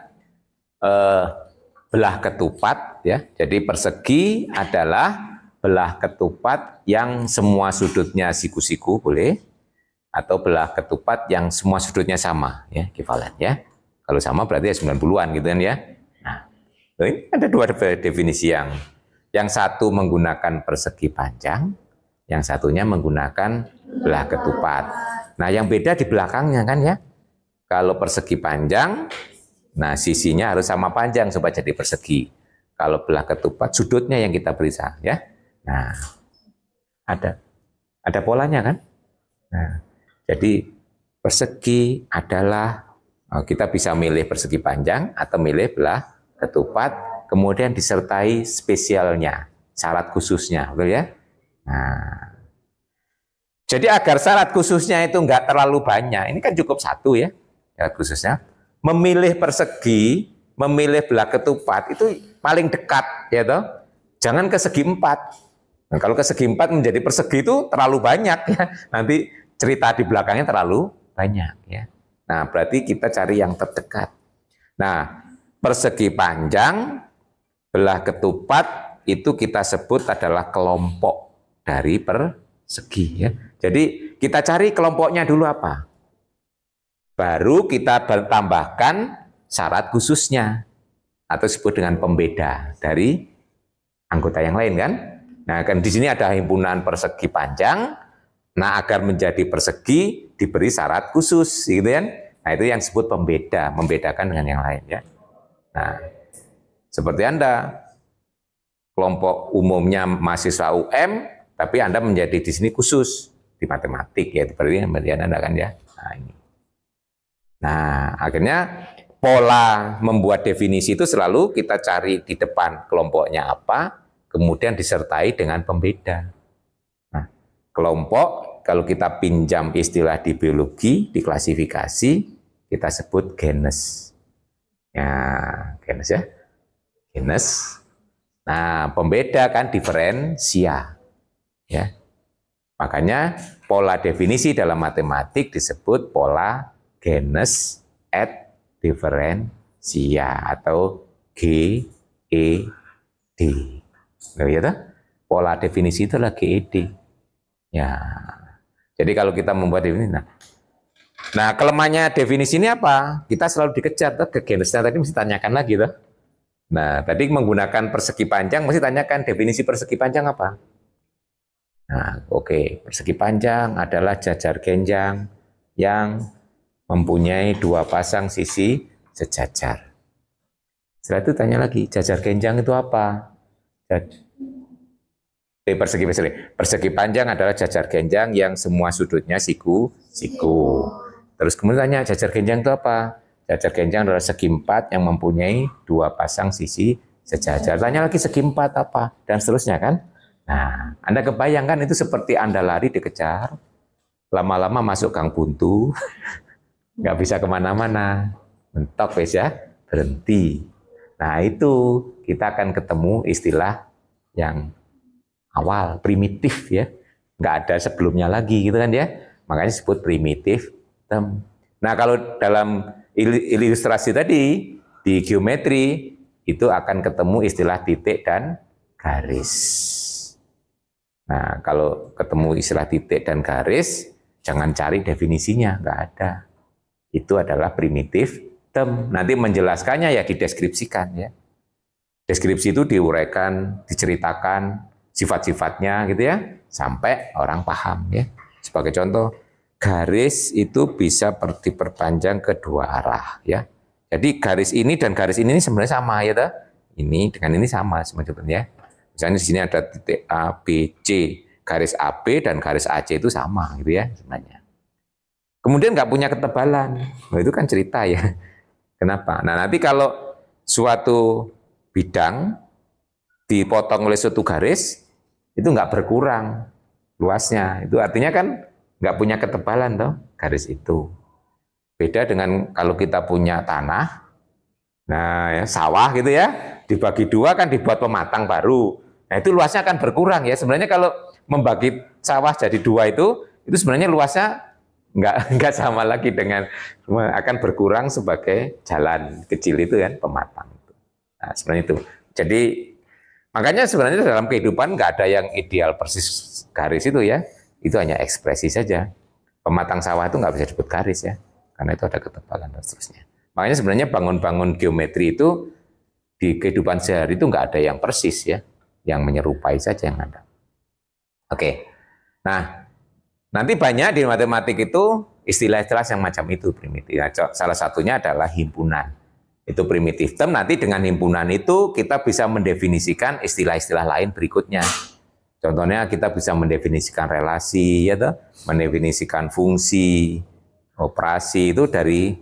belah ketupat ya. Jadi persegi adalah belah ketupat yang semua sudutnya siku-siku boleh, atau belah ketupat yang semua sudutnya sama ya, ekivalen ya. Kalau sama berarti ya 90-an gitu kan ya. Nah, ini ada dua definisi yang satu menggunakan persegi panjang, yang satunya menggunakan belah ketupat. Nah, yang beda di belakangnya kan ya. Kalau persegi panjang, nah sisinya harus sama panjang supaya jadi persegi. Kalau belah ketupat, sudutnya yang kita beri ya. Nah, ada polanya kan? Nah, jadi persegi adalah kita bisa milih persegi panjang atau milih belah ketupat, kemudian disertai spesialnya, syarat khususnya, betul ya? Nah, jadi agar syarat khususnya itu enggak terlalu banyak, ini kan cukup satu ya, syarat khususnya. Memilih persegi, memilih belah ketupat itu paling dekat, ya toh. Jangan ke segi 4. Nah, kalau ke segi 4 menjadi persegi itu terlalu banyak ya. Nanti cerita di belakangnya terlalu banyak ya. Nah, berarti kita cari yang terdekat. Nah, persegi panjang, belah ketupat itu kita sebut adalah kelompok dari persegi ya. Jadi kita cari kelompoknya dulu apa? Baru kita tambahkan syarat khususnya atau disebut dengan pembeda dari anggota yang lain kan. Nah, kan di sini ada himpunan persegi panjang. Nah, agar menjadi persegi diberi syarat khusus gitu kan. Nah, itu yang disebut pembeda, membedakan dengan yang lain ya. Nah, seperti Anda kelompok umumnya mahasiswa UM, tapi Anda menjadi di sini khusus di matematik ya, seperti Anda kan ya. Nah, ini. Nah, akhirnya pola membuat definisi itu selalu kita cari di depan kelompoknya apa, kemudian disertai dengan pembeda. Nah, kelompok kalau kita pinjam istilah di biologi, di klasifikasi, kita sebut genus. Ya, genus ya. Genus. Nah, pembeda kan diferensia. Ya. Makanya pola definisi dalam matematik disebut pola genus et diferensia atau GED. Ya, pola definisi itu adalah GED. Ya. Jadi kalau kita membuat definisi, nah kelemahannya definisi ini apa? Kita selalu dikejar ke genusnya tadi mesti tanyakan lagi tuh. Nah, tadi menggunakan persegi panjang mesti tanyakan definisi persegi panjang apa? Nah, oke, persegi panjang adalah jajar genjang yang mempunyai dua pasang sisi sejajar. Setelah itu tanya lagi, jajar genjang itu apa? Persegi panjang adalah jajar genjang yang semua sudutnya siku. Terus kemudian tanya, jajar genjang itu apa? Jajar genjang adalah segi 4 yang mempunyai dua pasang sisi sejajar. Tanya lagi segi 4 apa? Dan seterusnya kan? Nah, Anda kebayangkan itu seperti Anda lari dikejar, lama-lama masuk gang buntu, nggak bisa kemana-mana, mentok wes ya, berhenti. Nah itu kita akan ketemu istilah yang awal, primitif ya, nggak ada sebelumnya lagi gitu kan ya, makanya disebut primitif term. Nah kalau dalam ilustrasi tadi di geometri itu akan ketemu istilah titik dan garis. Nah kalau ketemu istilah titik dan garis Jangan cari definisinya, nggak ada. Itu adalah primitive term. Nanti menjelaskannya ya dideskripsikan ya. Deskripsi itu diuraikan, diceritakan sifat-sifatnya gitu ya, sampai orang paham ya. Sebagai contoh, garis itu bisa diperpanjang ke dua arah ya. Jadi garis ini dan garis ini sebenarnya sama ya toh. Ini dengan ini sama sebenarnya. Misalnya di sini ada titik A, B, C, garis AB dan garis AC itu sama gitu ya sebenarnya. Kemudian nggak punya ketebalan, nah, itu kan cerita ya. Kenapa? Nah nanti kalau suatu bidang dipotong oleh suatu garis, itu nggak berkurang luasnya. Itu artinya kan nggak punya ketebalan toh garis itu. Beda dengan kalau kita punya tanah, nah ya, sawah gitu ya, dibagi dua kan dibuat pematang baru. Nah itu luasnya akan berkurang ya. Sebenarnya kalau membagi sawah jadi dua itu sebenarnya luasnya nggak sama lagi dengan, akan berkurang sebagai jalan kecil itu kan pematang. Nah sebenarnya itu. Jadi makanya sebenarnya dalam kehidupan nggak ada yang ideal persis garis itu ya. Itu hanya ekspresi saja. Pematang sawah itu nggak bisa disebut garis ya, karena itu ada ketebalan dan seterusnya. Makanya sebenarnya bangun-bangun geometri itu di kehidupan sehari itu nggak ada yang persis ya, yang menyerupai saja yang ada. Oke, nah nanti banyak di matematik itu istilah-istilah yang macam itu primitif. Nah, salah satunya adalah himpunan. Itu primitive term. Nanti dengan himpunan itu kita bisa mendefinisikan istilah-istilah lain berikutnya. Contohnya kita bisa mendefinisikan relasi, ya toh? Mendefinisikan fungsi, operasi itu dari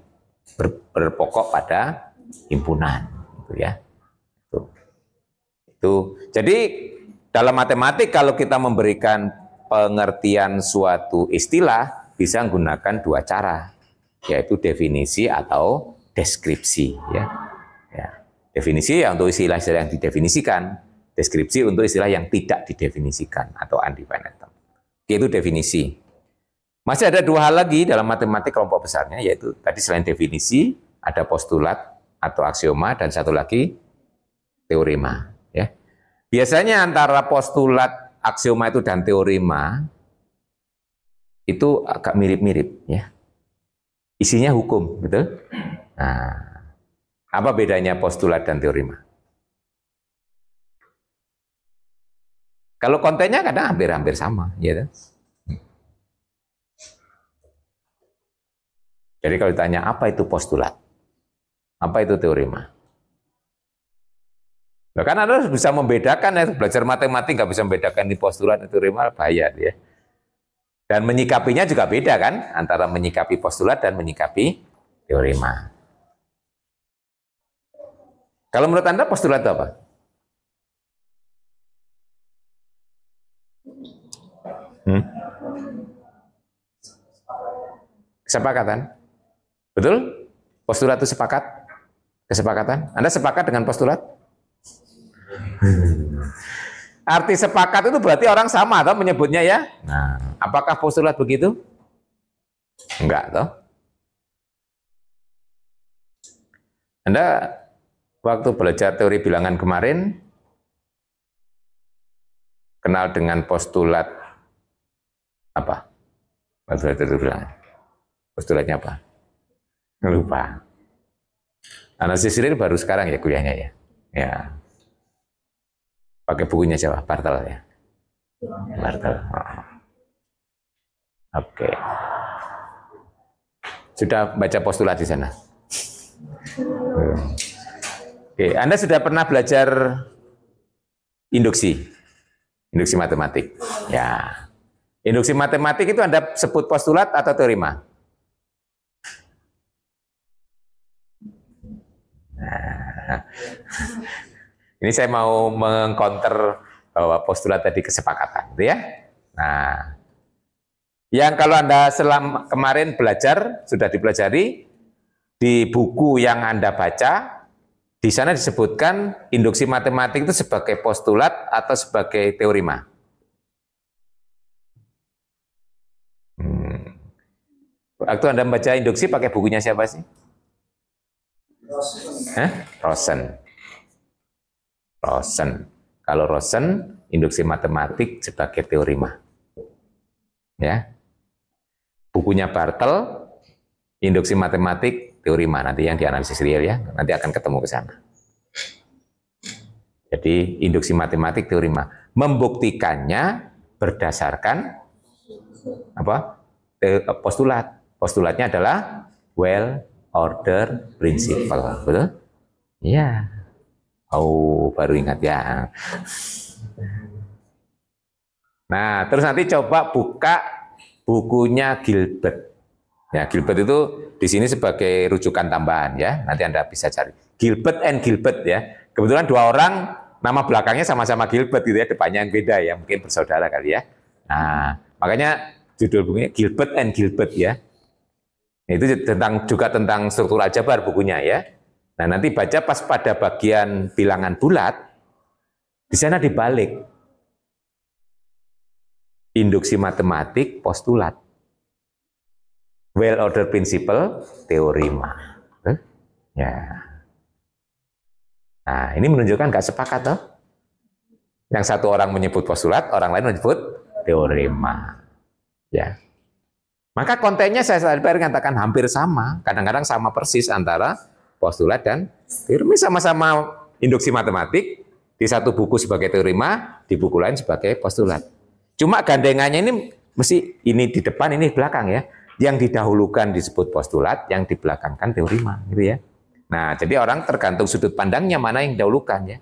berpokok pada himpunan, gitu ya. Itu. Jadi dalam matematik kalau kita memberikan pengertian suatu istilah bisa menggunakan dua cara, yaitu definisi atau deskripsi. Ya. Definisi ya untuk istilah-istilah yang didefinisikan, deskripsi untuk istilah yang tidak didefinisikan atau undefined term. Itu definisi. Masih ada dua hal lagi dalam matematik kelompok besarnya, yaitu tadi selain definisi ada postulat atau aksioma dan satu lagi teorema. Ya. Biasanya antara postulat, aksioma itu dan teorema itu agak mirip-mirip ya. Isinya hukum, betul? Nah, apa bedanya postulat dan teorema? Kalau kontennya kadang hampir-hampir sama, ya. Jadi kalau ditanya apa itu postulat, apa itu teorema? Nah, kan Anda harus bisa membedakan ya, belajar matematik nggak bisa membedakan ini postulat dan teorema, bahaya ya. Dan menyikapinya juga beda kan, antara menyikapi postulat dan menyikapi teorema. Kalau menurut Anda postulat itu apa? Kesepakatan. Betul? Postulat itu sepakat? Kesepakatan? Anda sepakat dengan postulat? Arti sepakat itu berarti orang sama atau menyebutnya ya? Nah, apakah postulat begitu? Enggak toh. Anda waktu belajar teori bilangan kemarin kenal dengan postulat apa? Postulat teori bilangan. Postulatnya apa? Lupa. Analisis real baru sekarang ya kuliahnya ya. Ya. Pakai bukunya siapa? Bartel ya. Bartel. Oh. Oke. Sudah baca postulat di sana? Oke, Anda sudah pernah belajar induksi? Induksi matematik. Ya. Induksi matematik itu Anda sebut postulat atau teorema? Nah. Ini saya mau mengcounter bahwa postulat tadi kesepakatan, gitu ya. Nah, yang kalau Anda kemarin belajar, sudah dipelajari, di buku yang Anda baca, di sana disebutkan induksi matematik itu sebagai postulat atau sebagai teorema. Waktu Anda membaca induksi pakai bukunya siapa sih? Rosen. Kalau Rosen, induksi matematik sebagai teorema. Ya. bukunya Bartel, Induksi Matematik Teorema, nanti yang dianalisis real ya, nanti akan ketemu ke sana. Jadi induksi matematik teorema membuktikannya berdasarkan apa? Postulat. Postulatnya adalah well order principle, betul? Iya. Oh, baru ingat ya. Nah, terus nanti coba buka bukunya Gilbert. Ya, Gilbert itu di sini sebagai rujukan tambahan ya. Nanti Anda bisa cari. Gilbert and Gilbert ya. Kebetulan dua orang nama belakangnya sama-sama Gilbert gitu ya, depannya yang beda ya, mungkin bersaudara kali ya. Nah, makanya judul bukunya Gilbert and Gilbert ya. Itu juga tentang struktur aljabar bukunya ya. Nah, nanti baca pas pada bagian bilangan bulat, di sana dibalik. Induksi matematik postulat. Well order principle teorema. Ya. Nah, ini menunjukkan nggak sepakat toh. Yang satu orang menyebut postulat, orang lain menyebut teorema. Ya. Maka kontennya saya sadar katakan hampir sama, kadang-kadang sama persis antara postulat dan teorema, sama-sama induksi matematik, di satu buku sebagai teorema, di buku lain sebagai postulat. Cuma gandengannya ini mesti ini di depan, ini di belakang ya. Yang didahulukan disebut postulat, yang dibelakangkan teorema, gitu ya. Nah, jadi orang tergantung sudut pandangnya mana yang didahulukan ya.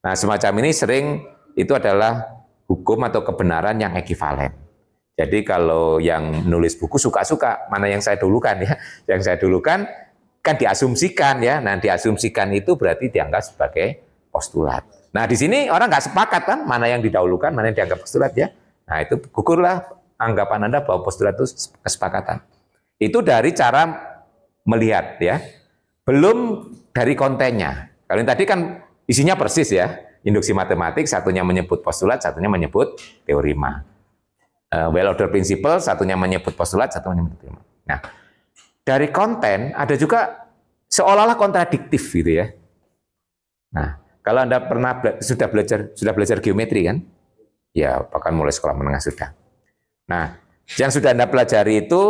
Nah, semacam ini sering itu adalah hukum atau kebenaran yang ekivalen. Jadi kalau yang nulis buku suka-suka mana yang saya dahulukan ya. Yang saya dahulukan kan diasumsikan ya. Nah, diasumsikan itu berarti dianggap sebagai postulat. Nah, di sini orang nggak sepakat kan mana yang didahulukan, mana yang dianggap postulat ya. Nah, itu gugurlah anggapan Anda bahwa postulat itu kesepakatan. Itu dari cara melihat ya. Belum dari kontennya. Kalau yang tadi kan isinya persis ya. Induksi matematik, satunya menyebut postulat, satunya menyebut teorema. Well order principle, satunya menyebut postulat, satunya menyebut teorema. Nah, dari konten ada juga seolah-olah kontradiktif gitu ya. Nah, kalau Anda sudah belajar geometri kan? Ya, bahkan mulai sekolah menengah sudah. Nah, yang sudah Anda pelajari itu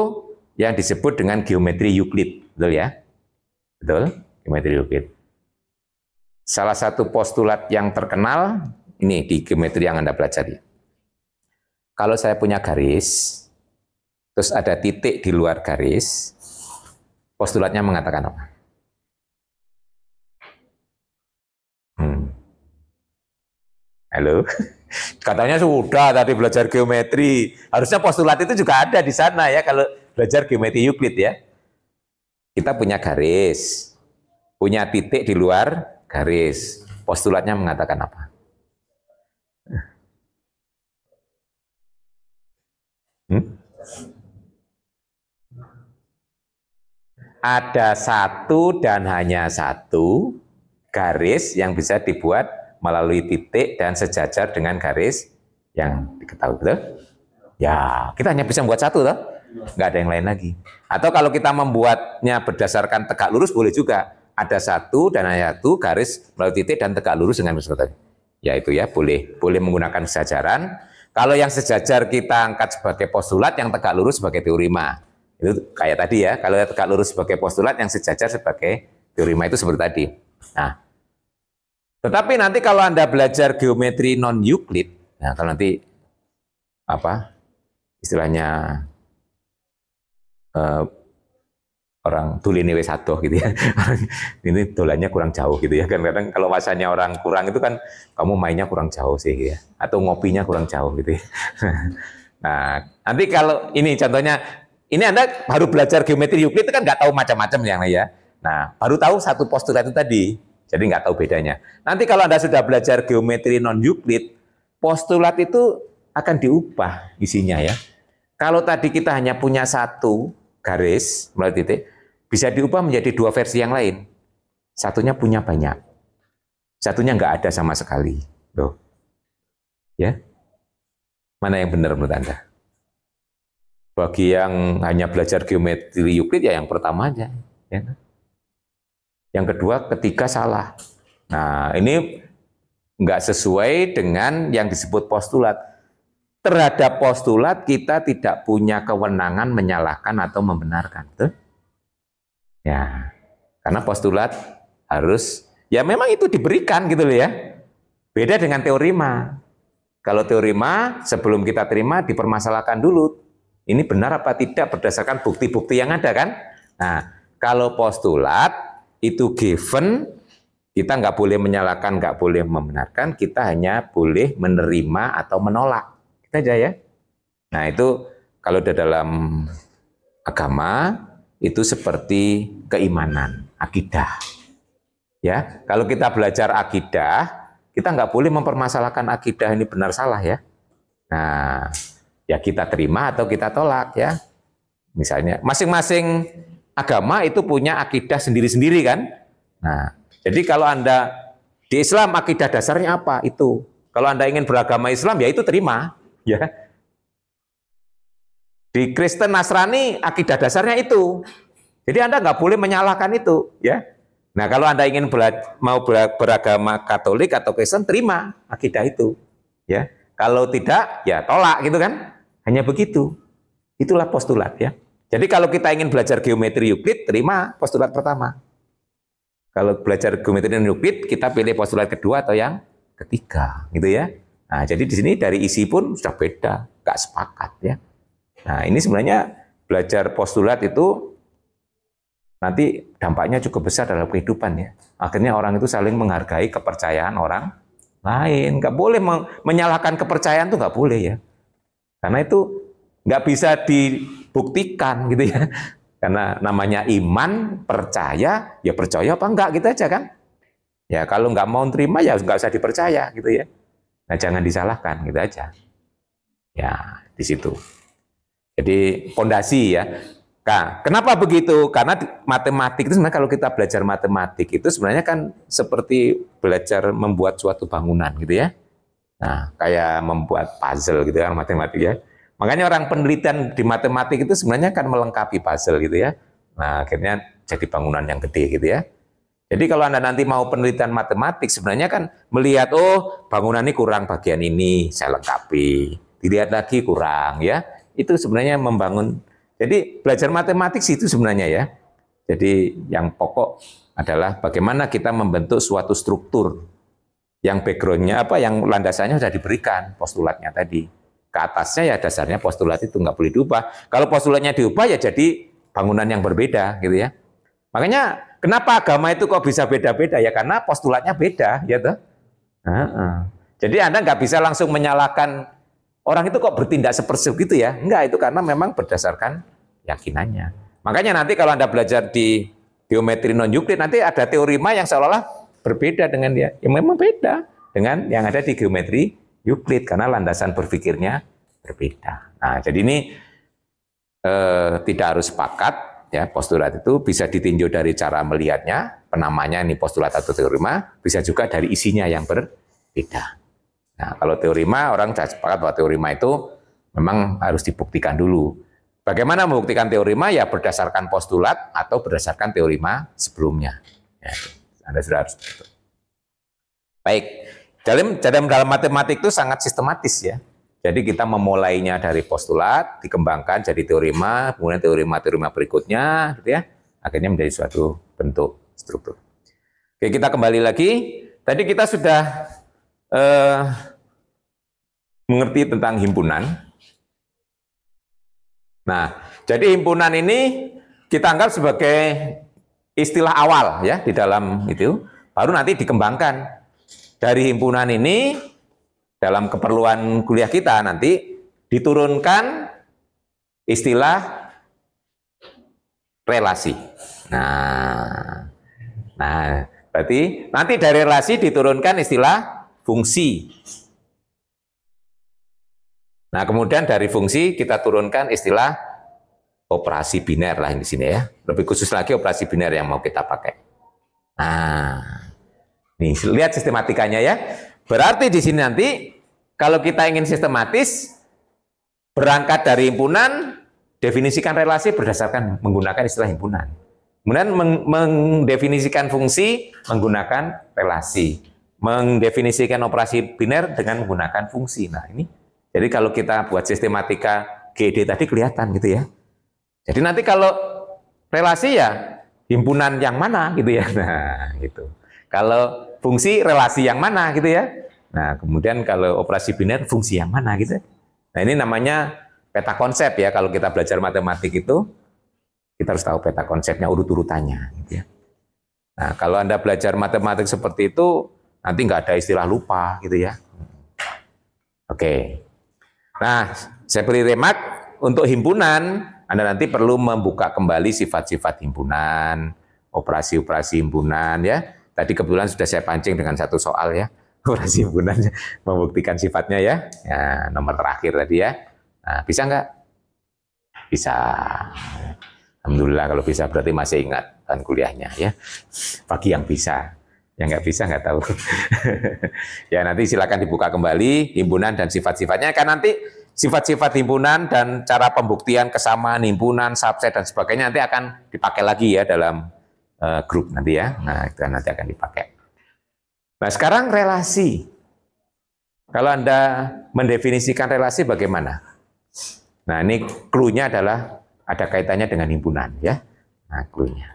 yang disebut dengan geometri Euclid, betul ya? Betul, geometri Euclid. Salah satu postulat yang terkenal ini di geometri yang Anda pelajari. Kalau saya punya garis, terus ada titik di luar garis, postulatnya mengatakan apa? Halo? Katanya sudah tadi belajar geometri. Harusnya postulat itu juga ada di sana ya kalau belajar geometri Euclid ya. Kita punya garis, punya titik di luar garis. Postulatnya mengatakan apa? Ada satu dan hanya satu garis yang bisa dibuat melalui titik dan sejajar dengan garis yang diketahui, betul? Ya, kita hanya bisa membuat satu, toh? Nggak ada yang lain lagi. Atau kalau kita membuatnya berdasarkan tegak lurus boleh juga. Ada satu dan hanya satu garis melalui titik dan tegak lurus dengan garis tadi. Ya itu ya, boleh menggunakan sejajaran. Kalau yang sejajar kita angkat sebagai postulat, yang tegak lurus sebagai teorema. Itu kayak tadi ya, kalau tegak lurus sebagai postulat, yang sejajar sebagai teorema itu seperti tadi. Nah, tetapi nanti kalau Anda belajar geometri non-Euclid, nah kalau nanti apa istilahnya orang tulini wis adoh gitu ya. Ini dolannya kurang jauh gitu ya. Kadang-kadang kalau masanya orang kurang itu kan kamu mainnya kurang jauh sih gitu ya. Atau ngopinya kurang jauh gitu ya. Nah, nanti kalau ini contohnya, ini Anda baru belajar geometri Euclid itu kan nggak tahu macam-macam yang ya. Nah, baru tahu satu postulat itu tadi. Jadi nggak tahu bedanya. Nanti kalau Anda sudah belajar geometri non-Euclid, postulat itu akan diubah isinya ya. Kalau tadi kita hanya punya satu garis melalui titik, bisa diubah menjadi dua versi yang lain. Satunya punya banyak, satunya nggak ada sama sekali. Loh. Ya, mana yang benar menurut Anda? Bagi yang hanya belajar geometri Euclid ya yang pertama aja. Ya. Yang kedua, ketiga salah. Nah, ini nggak sesuai dengan yang disebut postulat. terhadap postulat kita tidak punya kewenangan menyalahkan atau membenarkan. Betul? Ya, karena postulat harus, ya memang itu diberikan gitu loh ya. Beda dengan teorema. Kalau teorema sebelum kita terima dipermasalahkan dulu. Ini benar apa tidak berdasarkan bukti-bukti yang ada kan? Nah, kalau postulat itu given, kita nggak boleh menyalahkan, nggak boleh membenarkan, kita hanya boleh menerima atau menolak. Kita aja ya. Nah itu kalau di dalam agama itu seperti keimanan, akidah. Ya, kalau kita belajar akidah, kita nggak boleh mempermasalahkan akidah ini benar salah ya. Nah, ya kita terima atau kita tolak ya. Misalnya, masing-masing agama itu punya akidah sendiri-sendiri kan. Nah, jadi kalau Anda di Islam akidah dasarnya apa? Itu. Kalau Anda ingin beragama Islam ya itu terima, ya. Di Kristen Nasrani akidah dasarnya itu. Jadi Anda nggak boleh menyalahkan itu, ya. Nah, kalau Anda ingin mau beragama Katolik atau Kristen, terima akidah itu, ya. Kalau tidak, ya tolak gitu kan. Hanya begitu. Itulah postulat ya. Jadi kalau kita ingin belajar geometri Euclid, terima postulat pertama. Kalau belajar geometri Euclid, kita pilih postulat kedua atau yang ketiga, gitu ya. Nah, jadi di sini dari isi pun sudah beda, nggak sepakat ya. Nah, ini sebenarnya belajar postulat itu nanti dampaknya cukup besar dalam kehidupan ya. Akhirnya orang itu saling menghargai kepercayaan orang lain. Nggak boleh menyalahkan kepercayaan itu nggak boleh ya. Karena itu nggak bisa dibuktikan gitu ya. Karena namanya iman, percaya, ya percaya apa enggak gitu aja kan. Ya kalau nggak mau terima ya nggak usah dipercaya gitu ya. Nah jangan disalahkan gitu aja. Ya di situ. Jadi fondasi ya. Nah, kenapa begitu? Karena matematik itu sebenarnya kalau kita belajar matematik itu sebenarnya kan seperti belajar membuat suatu bangunan gitu ya. Nah, kayak membuat puzzle gitu kan matematik ya. Makanya orang penelitian di matematik itu sebenarnya kan melengkapi puzzle gitu ya. Nah, akhirnya jadi bangunan yang gede gitu ya. Jadi kalau Anda nanti mau penelitian matematik sebenarnya kan melihat oh bangunan ini kurang bagian ini, saya lengkapi. Dilihat lagi kurang ya. Itu sebenarnya membangun. Jadi belajar matematik itu sebenarnya ya. Jadi yang pokok adalah bagaimana kita membentuk suatu struktur yang backgroundnya apa, yang landasannya sudah diberikan postulatnya tadi. Ke atasnya ya dasarnya postulat itu nggak boleh diubah. Kalau postulatnya diubah ya jadi bangunan yang berbeda gitu ya. Makanya kenapa agama itu kok bisa beda-beda ya karena postulatnya beda ya toh. Jadi Anda nggak bisa langsung menyalahkan orang itu kok bertindak seperti itu ya. Enggak, itu karena memang berdasarkan keyakinannya. Makanya nanti kalau Anda belajar di geometri non-Euclid nanti ada teorema yang seolah-olah berbeda dengan dia. Yang memang beda dengan yang ada di geometri Euclid karena landasan berpikirnya berbeda. Nah, jadi ini tidak harus sepakat ya, postulat itu bisa ditinjau dari cara melihatnya, penamanya ini postulat atau teorema, bisa juga dari isinya yang berbeda. Nah, kalau teorema orang sudah sepakat bahwa teorema itu memang harus dibuktikan dulu. Bagaimana membuktikan teorema? Ya berdasarkan postulat atau berdasarkan teorema sebelumnya. Ya, Anda sudah harus betul. Baik, dalam matematik itu sangat sistematis ya. Jadi kita memulainya dari postulat, dikembangkan jadi teorema, kemudian teorema-teorema berikutnya, gitu ya, akhirnya menjadi suatu bentuk struktur. Oke, kita kembali lagi. Tadi kita sudah mengerti tentang himpunan. Nah, jadi himpunan ini kita anggap sebagai istilah awal ya di dalam itu, baru nanti dikembangkan. Dari himpunan ini dalam keperluan kuliah kita nanti diturunkan istilah relasi. Nah, berarti nanti dari relasi diturunkan istilah fungsi. Nah, kemudian dari fungsi kita turunkan istilah operasi biner lah di sini ya. Lebih khusus lagi operasi biner yang mau kita pakai. Nah, nih lihat sistematikanya ya. Berarti di sini nanti kalau kita ingin sistematis berangkat dari himpunan, definisikan relasi berdasarkan menggunakan istilah himpunan. Kemudian mendefinisikan fungsi menggunakan relasi. Mendefinisikan operasi biner dengan menggunakan fungsi. Nah, ini Jadi kalau kita buat sistematika GED tadi kelihatan gitu ya. Jadi nanti kalau relasi ya himpunan yang mana gitu ya. Nah, gitu. Kalau fungsi relasi yang mana gitu ya. Nah, kemudian kalau operasi biner fungsi yang mana gitu. Nah, ini namanya peta konsep ya. Kalau kita belajar matematik itu kita harus tahu peta konsepnya, urut-urutannya gitu ya. Nah, kalau Anda belajar matematik seperti itu nanti nggak ada istilah lupa gitu ya. Oke. Nah, saya beri remark untuk himpunan, Anda nanti perlu membuka kembali sifat-sifat himpunan, operasi-operasi himpunan ya. Tadi kebetulan sudah saya pancing dengan satu soal ya, operasi himpunan membuktikan sifatnya ya. Ya, nomor terakhir tadi ya. Nah, bisa nggak? Bisa. Alhamdulillah kalau bisa berarti masih ingat kan kuliahnya ya. Bagi yang bisa. Yang nggak bisa nggak tahu. Ya nanti silakan dibuka kembali himpunan dan sifat-sifatnya. Kan nanti sifat-sifat himpunan dan cara pembuktian kesamaan himpunan, subset dan sebagainya nanti akan dipakai lagi ya dalam grup nanti ya. Nah itu nanti akan dipakai. Nah sekarang relasi. Kalau Anda mendefinisikan relasi bagaimana? Nah ini clue-nya adalah ada kaitannya dengan himpunan ya. Nah clue-nya.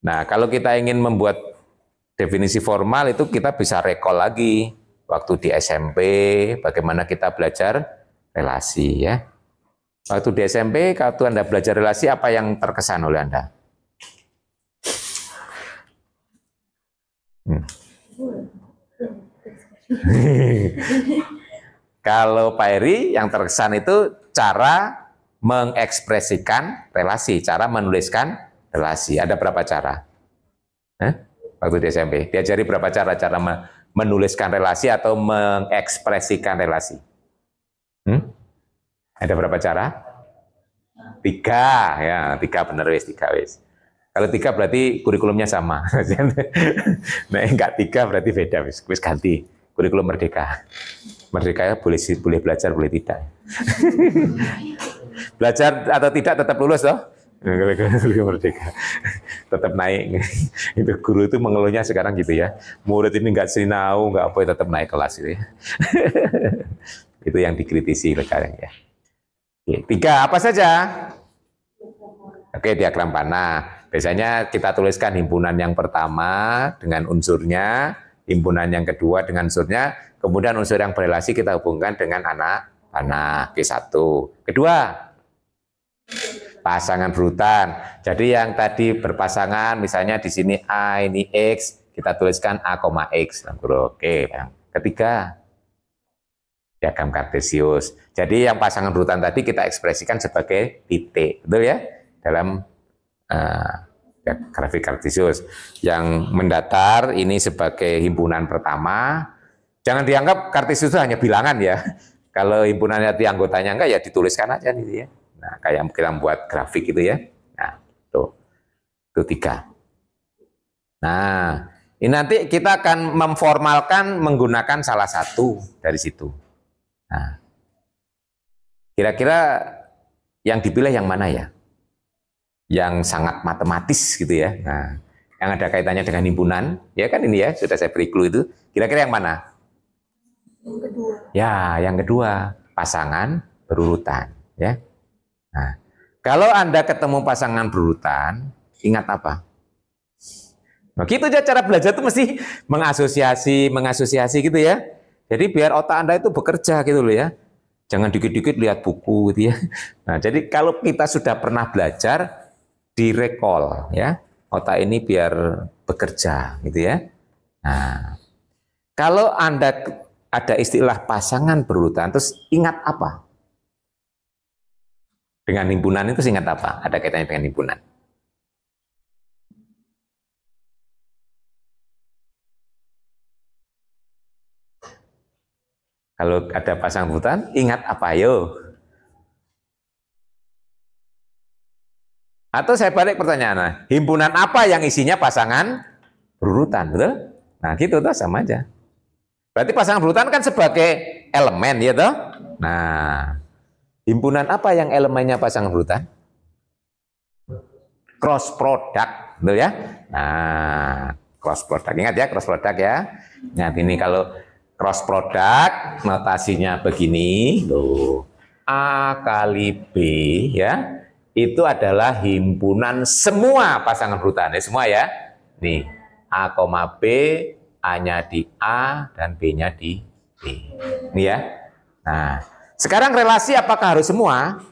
Nah, kalau kita ingin membuat definisi formal itu kita bisa recall lagi waktu di SMP bagaimana kita belajar relasi ya. Waktu di SMP kalau Anda belajar relasi apa yang terkesan oleh Anda? Kalau Pak Heri yang terkesan itu cara mengekspresikan relasi, cara menuliskan relasi. Ada berapa cara? Waktu di SMP. Diajari berapa cara menuliskan relasi atau mengekspresikan relasi? Ada berapa cara? 3. Ya, 3 benar wis, 3 wis. Kalau 3 berarti kurikulumnya sama. Nah, enggak 3 berarti beda wis. Wis ganti kurikulum merdeka. Merdeka ya boleh belajar, boleh tidak. Belajar atau tidak tetap lulus toh? Merdeka tetap naik. Itu guru itu mengeluhnya sekarang gitu ya, murid ini nggak sinau nggak apa tetap naik kelas gitu ya. Itu yang dikritisi sekarang ya. Oke, 3 apa saja? Oke, diagram panah biasanya kita tuliskan himpunan yang pertama dengan unsurnya, himpunan yang kedua dengan unsurnya, kemudian unsur yang berelasi kita hubungkan dengan anak panah P1. Kedua pasangan berurutan. Jadi yang tadi berpasangan, misalnya di sini A, ini X, kita tuliskan A, X. Oke. Yang ketiga, diagram kartesius. Jadi yang pasangan berurutan tadi kita ekspresikan sebagai titik, betul ya? Dalam grafik kartesius. Yang mendatar ini sebagai himpunan pertama. Jangan dianggap kartesius itu hanya bilangan ya. Kalau himpunannya di anggotanya enggak ya dituliskan aja nih ya. Nah, kayak kita membuat grafik gitu ya. Nah, tuh. Itu 3. Nah, ini nanti kita akan memformalkan menggunakan salah satu dari situ. Nah, kira-kira yang dipilih yang mana ya? Yang sangat matematis gitu ya. Nah, yang ada kaitannya dengan himpunan, ya kan ini ya, sudah saya beri clue itu. Kira-kira yang mana? Yang kedua. Ya, yang kedua, pasangan berurutan, ya. Nah, kalau Anda ketemu pasangan berurutan, ingat apa? Nah, gitu aja cara belajar itu mesti mengasosiasi gitu ya. Jadi biar otak Anda itu bekerja gitu loh ya. Jangan dikit-dikit lihat buku gitu ya. Nah, jadi kalau kita sudah pernah belajar, direcall ya. Otak ini biar bekerja gitu ya. Nah, kalau Anda ada istilah pasangan berurutan, terus ingat apa? Dengan himpunan itu ingat apa? Ada kaitannya dengan himpunan. Kalau ada pasangan berurutan, ingat apa? Ayo. Atau saya balik pertanyaan, himpunan apa yang isinya pasangan berurutan, betul? Nah, gitu tuh sama aja. Berarti pasangan berurutan kan sebagai elemen, ya toh? Nah, himpunan apa yang elemennya pasangan berurutan? Cross product, betul ya? Nah, cross product. Ingat ya, cross product ya. Ingat ini kalau cross product notasinya begini loh. A kali B ya, itu adalah himpunan semua pasangan berurutan ya, semua ya. Nih, A, B, A-nya di A dan B-nya di B. Nih ya. Nah, sekarang relasi apakah harus semua?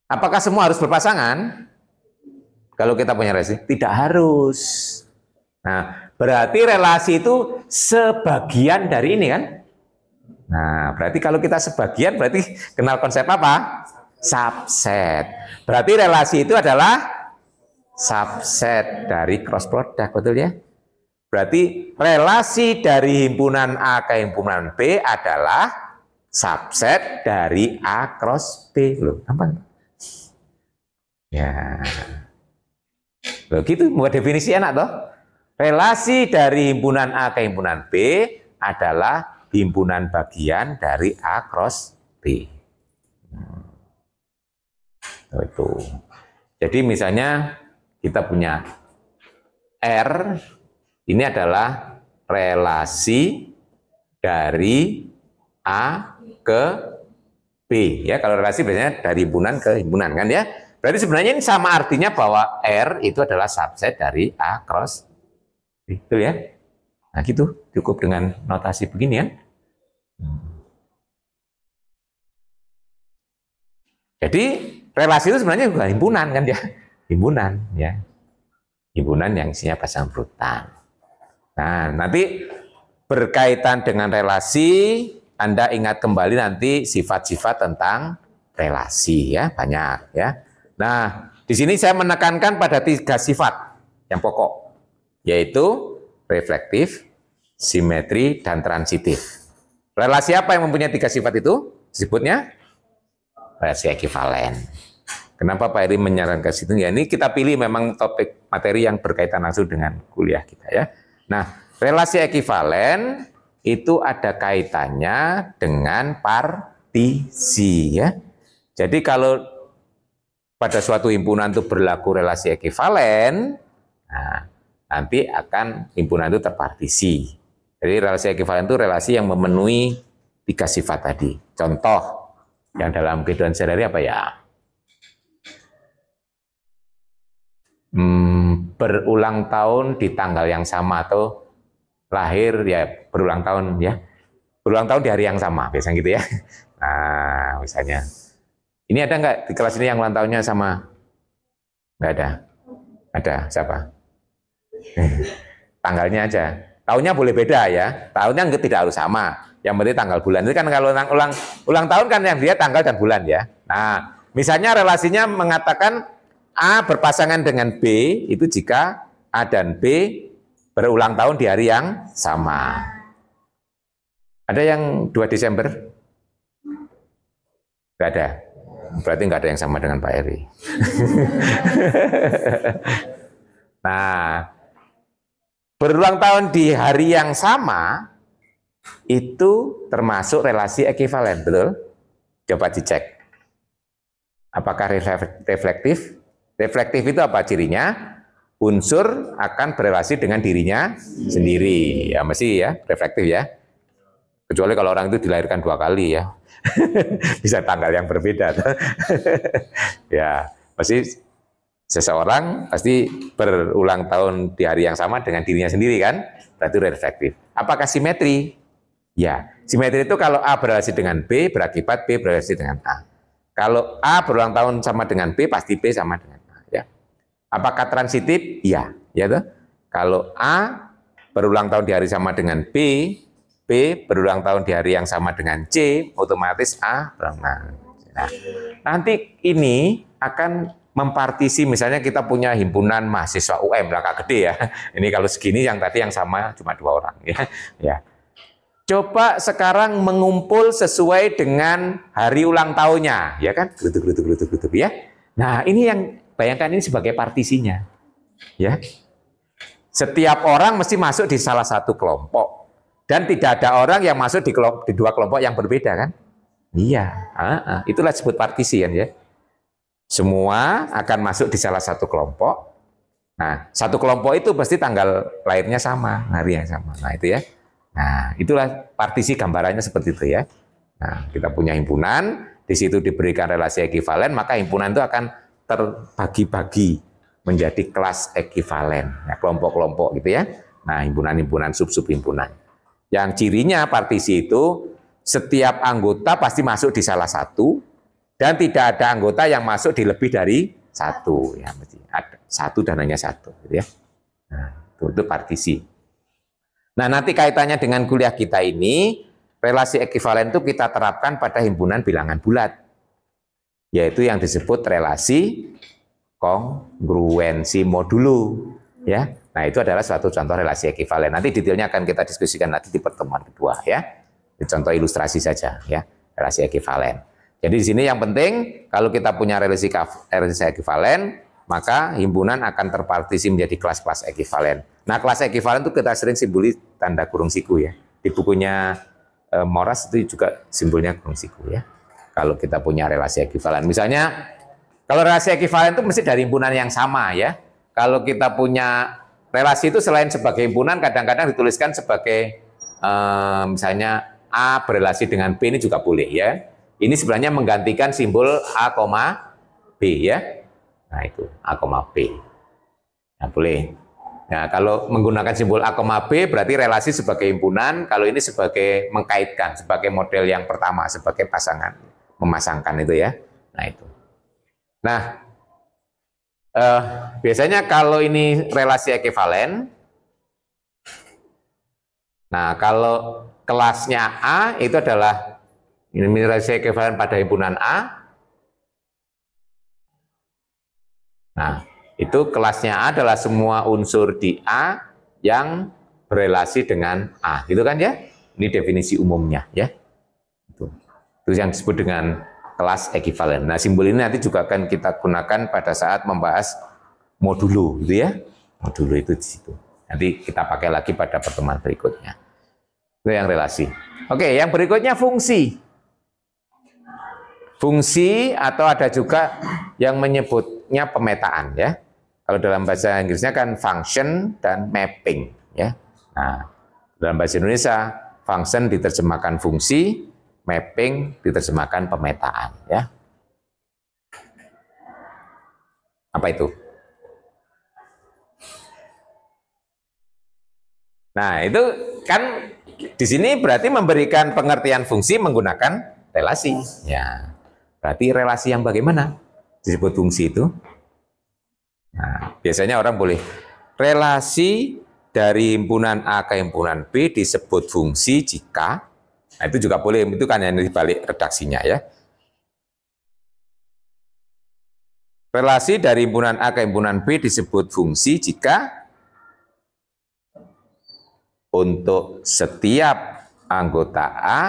Apakah semua harus berpasangan? Kalau kita punya relasi, tidak harus. Nah, berarti relasi itu sebagian dari ini kan? Nah, berarti kalau kita sebagian, berarti kenal konsep apa? Subset. Berarti relasi itu adalah subset dari cross product, betul ya? Berarti relasi dari himpunan A ke himpunan B adalah subset dari A cross B. Loh, apa? Ya. Loh, gitu, buat definisi enak toh? Relasi dari himpunan A ke himpunan B adalah himpunan bagian dari A cross B. Itu. Jadi misalnya kita punya R, ini adalah relasi dari A ke B. Ya, kalau relasi biasanya dari himpunan ke himpunan kan ya. Berarti sebenarnya ini sama artinya bahwa R itu adalah subset dari A cross B. Betul ya? Nah gitu, cukup dengan notasi begini ya. Jadi relasi itu sebenarnya juga himpunan kan ya. Himpunan ya. Himpunan yang isinya pasangan berurutan. Nah nanti berkaitan dengan relasi, Anda ingat kembali nanti sifat-sifat tentang relasi ya, banyak ya. Nah, di sini saya menekankan pada 3 sifat yang pokok, yaitu reflektif, simetri, dan transitif. Relasi apa yang mempunyai 3 sifat itu? Disebutnya relasi ekivalen. Kenapa Pak Eri menyarankan situ? Ya, ini kita pilih memang topik materi yang berkaitan langsung dengan kuliah kita ya. Nah, relasi ekivalen itu ada kaitannya dengan partisi ya. Jadi kalau pada suatu himpunan itu berlaku relasi ekivalen, nah, nanti akan himpunan itu terpartisi. Jadi relasi ekivalen itu relasi yang memenuhi 3 sifat tadi. Contoh yang dalam kehidupan sehari-hari apa ya? Berulang tahun di tanggal yang sama atau lahir ya berulang tahun ya. Berulang tahun di hari yang sama, biasanya gitu ya. Nah, misalnya. Ini ada nggak di kelas ini yang ulang tahunnya sama? Nggak ada? Ada, siapa? Tanggalnya aja. Tahunnya boleh beda ya. Tahunnya tidak harus sama. Yang penting tanggal bulan. Itu kan kalau ulang tahun kan yang dia tanggal dan bulan ya. Nah, misalnya relasinya mengatakan A berpasangan dengan B, itu jika A dan B berulang tahun di hari yang sama. Ada yang 2 Desember? Nggak ada. Berarti nggak ada yang sama dengan Pak Eri. Nah, berulang tahun di hari yang sama itu termasuk relasi ekivalen, betul? Coba dicek. Apakah reflektif? Reflektif itu apa cirinya? Unsur akan berelasi dengan dirinya sendiri. Ya, mesti ya, reflektif ya. Kecuali kalau orang itu dilahirkan 2 kali ya. Bisa tanggal yang berbeda. Ya, pasti seseorang pasti berulang tahun di hari yang sama dengan dirinya sendiri kan? Berarti reflektif. Apakah simetri? Ya, simetri itu kalau A berrelasi dengan B, berakibat B berrelasi dengan A. Kalau A berulang tahun sama dengan B, pasti B sama dengan A. Ya. Apakah transitif? Ya, ya tuh. Kalau A berulang tahun di hari sama dengan B berulang tahun di hari yang sama dengan C, otomatis A berulang tahun. Nah, nanti ini akan mempartisi, misalnya kita punya himpunan mahasiswa UM, langkah gede ya. Ini kalau segini yang tadi yang sama cuma 2 orang ya. Ya. Coba sekarang mengumpul sesuai dengan hari ulang tahunnya, ya kan? Gelutuk ya. Nah, ini yang bayangkan ini sebagai partisinya. Ya. Setiap orang mesti masuk di salah satu kelompok. Dan tidak ada orang yang masuk di 2 kelompok yang berbeda kan? Iya, itulah disebut partisi kan ya. Semua akan masuk di salah satu kelompok. Nah, satu kelompok itu pasti tanggal lahirnya sama, hari yang sama. Nah itu ya. Nah, itulah partisi gambarannya seperti itu ya. Nah, kita punya himpunan, di situ diberikan relasi ekivalen, maka himpunan itu akan terbagi-bagi menjadi kelas ekivalen, ya, kelompok-kelompok gitu ya. Nah, himpunan-himpunan, sub-sub himpunan. Yang cirinya partisi itu setiap anggota pasti masuk di salah satu dan tidak ada anggota yang masuk di lebih dari satu. Ya, mesti ada satu dan hanya satu, gitu ya. Nah, itu partisi. Nah, nanti kaitannya dengan kuliah kita ini, relasi ekivalen itu kita terapkan pada himpunan bilangan bulat, yaitu yang disebut relasi kongruensi modulo, ya. Nah, itu adalah suatu contoh relasi ekivalen. Nanti detailnya akan kita diskusikan nanti di pertemuan kedua, ya. Ini contoh ilustrasi saja, ya, relasi ekivalen. Jadi di sini yang penting kalau kita punya relasi ekivalen, maka himpunan akan terpartisi menjadi kelas-kelas ekivalen. Nah, kelas ekivalen itu kita sering simboli tanda kurung siku ya. Di bukunya Moras itu juga simbolnya kurung siku ya. Kalau kita punya relasi ekivalen, misalnya kalau relasi ekivalen itu mesti dari himpunan yang sama ya. Kalau kita punya relasi itu selain sebagai himpunan, kadang-kadang dituliskan sebagai misalnya A berrelasi dengan B, ini juga boleh ya. Ini sebenarnya menggantikan simbol A, B ya. Nah itu A, B. Nah boleh. Nah kalau menggunakan simbol A, B berarti relasi sebagai himpunan, kalau ini sebagai mengkaitkan, sebagai model yang pertama, sebagai pasangan, memasangkan itu ya. Nah itu. Nah biasanya kalau ini relasi ekivalen, nah kalau kelasnya A itu adalah ini relasi ekivalen pada himpunan A. Nah, itu kelasnya A adalah semua unsur di A yang berelasi dengan A, gitu kan ya? Ini definisi umumnya ya. Itu yang disebut dengan kelas ekivalen. Nah, simbol ini nanti juga akan kita gunakan pada saat membahas modulo, gitu ya. Modulo itu di situ. Nanti kita pakai lagi pada pertemuan berikutnya. Itu yang relasi. Oke, yang berikutnya fungsi. Fungsi atau ada juga yang menyebutnya pemetaan ya. Kalau dalam bahasa Inggrisnya kan function dan mapping ya. Nah, dalam bahasa Indonesia function diterjemahkan fungsi, mapping diterjemahkan pemetaan ya. Apa itu? Nah, itu kan di sini berarti memberikan pengertian fungsi menggunakan relasi ya. Berarti relasi yang bagaimana disebut fungsi itu? Nah, biasanya orang boleh relasi dari himpunan A ke himpunan B disebut fungsi jika, nah itu juga boleh, itu kan yang dibalik redaksinya ya. Relasi dari himpunan A ke himpunan B disebut fungsi jika untuk setiap anggota A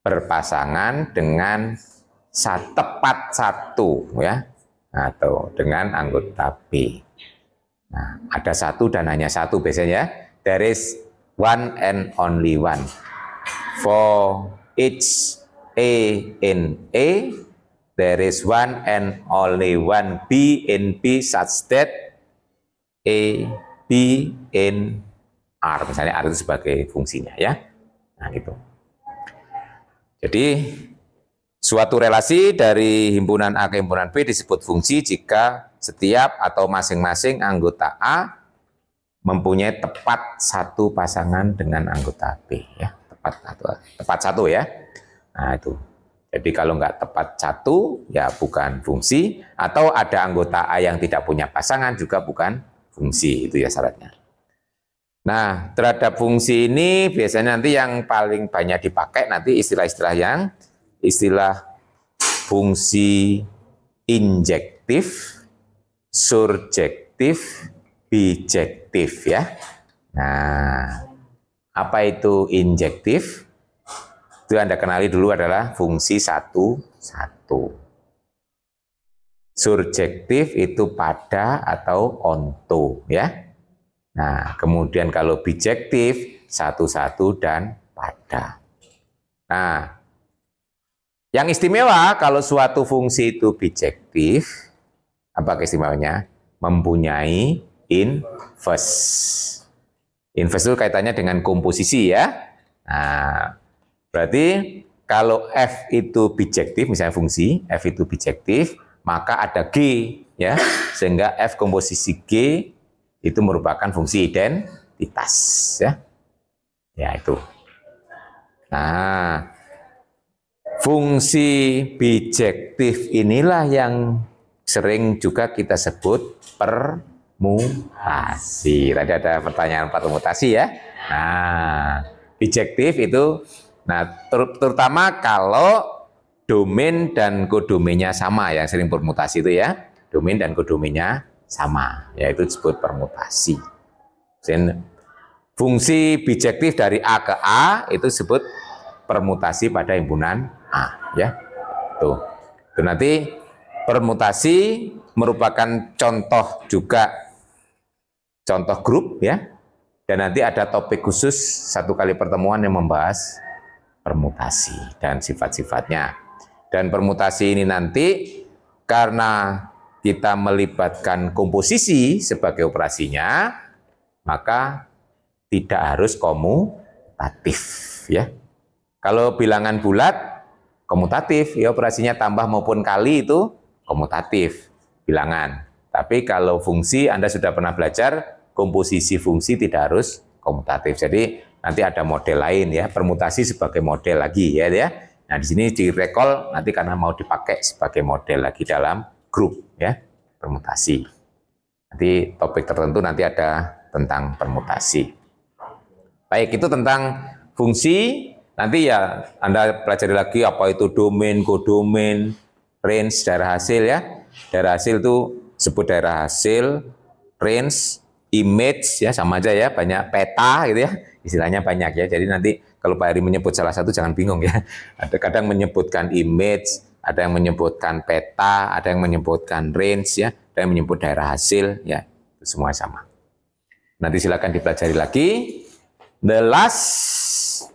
berpasangan dengan tepat satu ya, atau dengan anggota B. Nah, ada satu dan hanya satu biasanya. There is one and only one. For each A in A, there is one and only one B in B such that A, B in R. Misalnya R itu sebagai fungsinya ya. Nah, gitu. Jadi suatu relasi dari himpunan A ke himpunan B disebut fungsi jika setiap atau masing-masing anggota A mempunyai tepat satu pasangan dengan anggota B ya, tepat satu ya. Nah itu. Jadi kalau nggak tepat satu ya bukan fungsi, atau ada anggota A yang tidak punya pasangan juga bukan fungsi, itu ya syaratnya. Nah terhadap fungsi ini biasanya nanti yang paling banyak dipakai nanti istilah-istilah yang istilah fungsi injektif, surjektif, bijektif ya. Nah, apa itu injektif? Itu Anda kenali dulu adalah fungsi satu. Surjektif itu pada atau onto ya. Nah, kemudian kalau bijektif satu dan pada. Nah, yang istimewa kalau suatu fungsi itu bijektif, apa keistimewaannya? Mempunyai inverse. Inverse itu kaitannya dengan komposisi ya. Nah, berarti kalau F itu bijektif, misalnya fungsi F itu bijektif, maka ada G ya, sehingga F komposisi G itu merupakan fungsi identitas ya. Ya itu. Nah, fungsi bijektif inilah yang sering juga kita sebut permutasi. Tadi ada pertanyaan permutasi ya. Nah, bijektif itu, nah terutama kalau domain dan kodomainnya sama, yang sering permutasi itu ya, domain dan kodomainnya sama, yaitu disebut permutasi. Fungsi bijektif dari A ke A itu disebut permutasi pada himpunan A ya. Tuh. Itu nanti permutasi merupakan contoh juga, contoh grup ya. Dan nanti ada topik khusus satu kali pertemuan yang membahas permutasi dan sifat-sifatnya. Dan permutasi ini nanti karena kita melibatkan komposisi sebagai operasinya, maka tidak harus komutatif ya. Kalau bilangan bulat komutatif ya, operasinya tambah maupun kali itu komutatif bilangan. Tapi kalau fungsi, Anda sudah pernah belajar komposisi fungsi tidak harus komutatif. Jadi nanti ada model lain ya, permutasi sebagai model lagi ya. Nah di sini direkol nanti karena mau dipakai sebagai model lagi dalam grup ya, permutasi. Nanti topik tertentu nanti ada tentang permutasi. Baik, itu tentang fungsi. Nanti ya Anda pelajari lagi apa itu domain, kodomain, range, daerah hasil ya. Daerah hasil itu sebut daerah hasil, range, image ya, sama aja ya, banyak peta gitu ya. Istilahnya banyak ya. Jadi nanti kalau Pak Heri menyebut salah satu jangan bingung ya. Ada kadang menyebutkan image, ada yang menyebutkan peta, ada yang menyebutkan range ya, ada yang menyebut daerah hasil ya. Itu semua sama. Nanti silakan dipelajari lagi. The last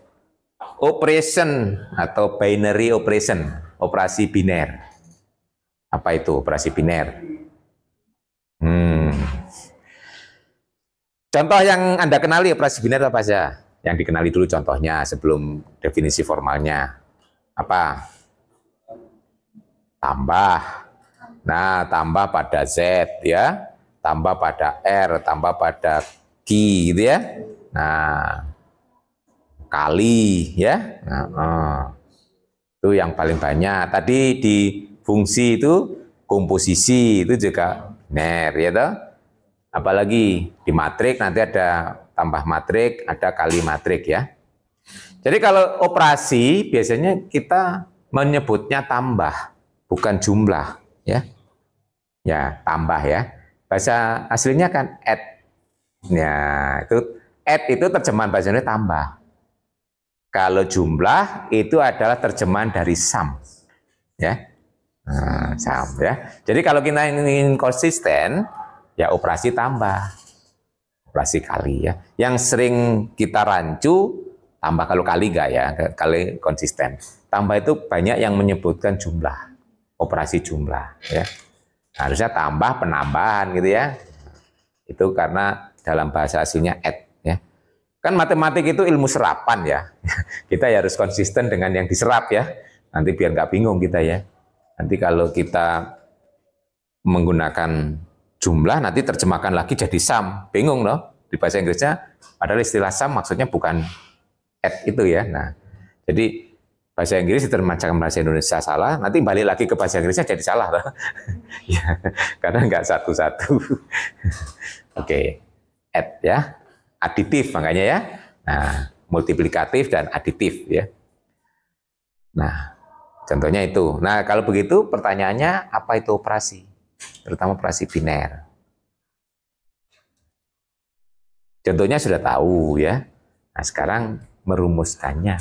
operation atau binary operation, operasi biner. Apa itu operasi biner? Contoh yang Anda kenali operasi biner apa saja? Yang dikenali dulu contohnya sebelum definisi formalnya. Apa? Tambah. Nah, tambah pada Z ya, tambah pada R, tambah pada Q gitu ya. Nah, kali ya. Itu yang paling banyak. Tadi di fungsi itu komposisi itu juga biner ya toh. Apalagi di matrik nanti ada tambah matrik, ada kali matrik ya. Jadi kalau operasi biasanya kita menyebutnya tambah, bukan jumlah ya. Ya, tambah ya. Bahasa aslinya kan add. Ya, itu add itu terjemahan bahasa Indonesia tambah. Kalau jumlah itu adalah terjemahan dari sum. Ya. Nah, sum ya. Jadi kalau kita ingin konsisten, ya operasi tambah. Operasi kali ya. Yang sering kita rancu tambah, kalau kali enggak ya, kali konsisten. Tambah itu banyak yang menyebutkan jumlah. Operasi jumlah ya. Harusnya tambah penambahan gitu ya. Itu karena dalam bahasa aslinya add ya. Kan matematik itu ilmu serapan ya. Kita harus konsisten dengan yang diserap ya. Nanti biar nggak bingung kita ya. Nanti kalau kita menggunakan jumlah, nanti terjemahkan lagi jadi sum. Bingung loh. Di bahasa Inggrisnya, padahal istilah sum maksudnya bukan add itu ya. Nah, jadi bahasa Inggris diterjemahkan bahasa Indonesia salah, nanti balik lagi ke bahasa Inggrisnya jadi salah loh. Ya, karena nggak satu-satu. Oke, add ya. Aditif makanya ya. Nah, multiplikatif dan aditif ya. Nah, contohnya itu. Nah, kalau begitu pertanyaannya apa itu operasi? Terutama operasi biner. Contohnya sudah tahu ya. Nah, sekarang merumuskannya.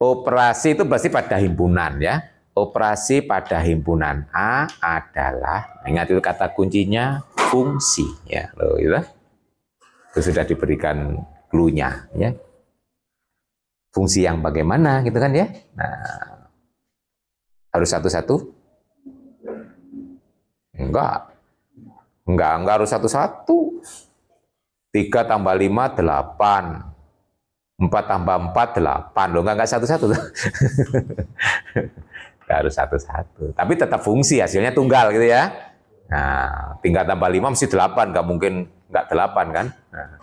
Operasi itu berarti pada himpunan ya. Operasi pada himpunan A adalah, ingat itu kata kuncinya, fungsi ya. Loh, itu sudah diberikan clue-nya ya. Fungsi yang bagaimana gitu kan ya. Nah, harus satu-satu? Enggak harus satu-satu. 3 tambah 5, 8. 4 tambah 4, 8. Loh, enggak satu-satu. Enggak harus satu-satu. Tapi tetap fungsi, hasilnya tunggal gitu ya. Nah, 3 tambah 5 mesti 8, enggak mungkin enggak 8 kan. Nah,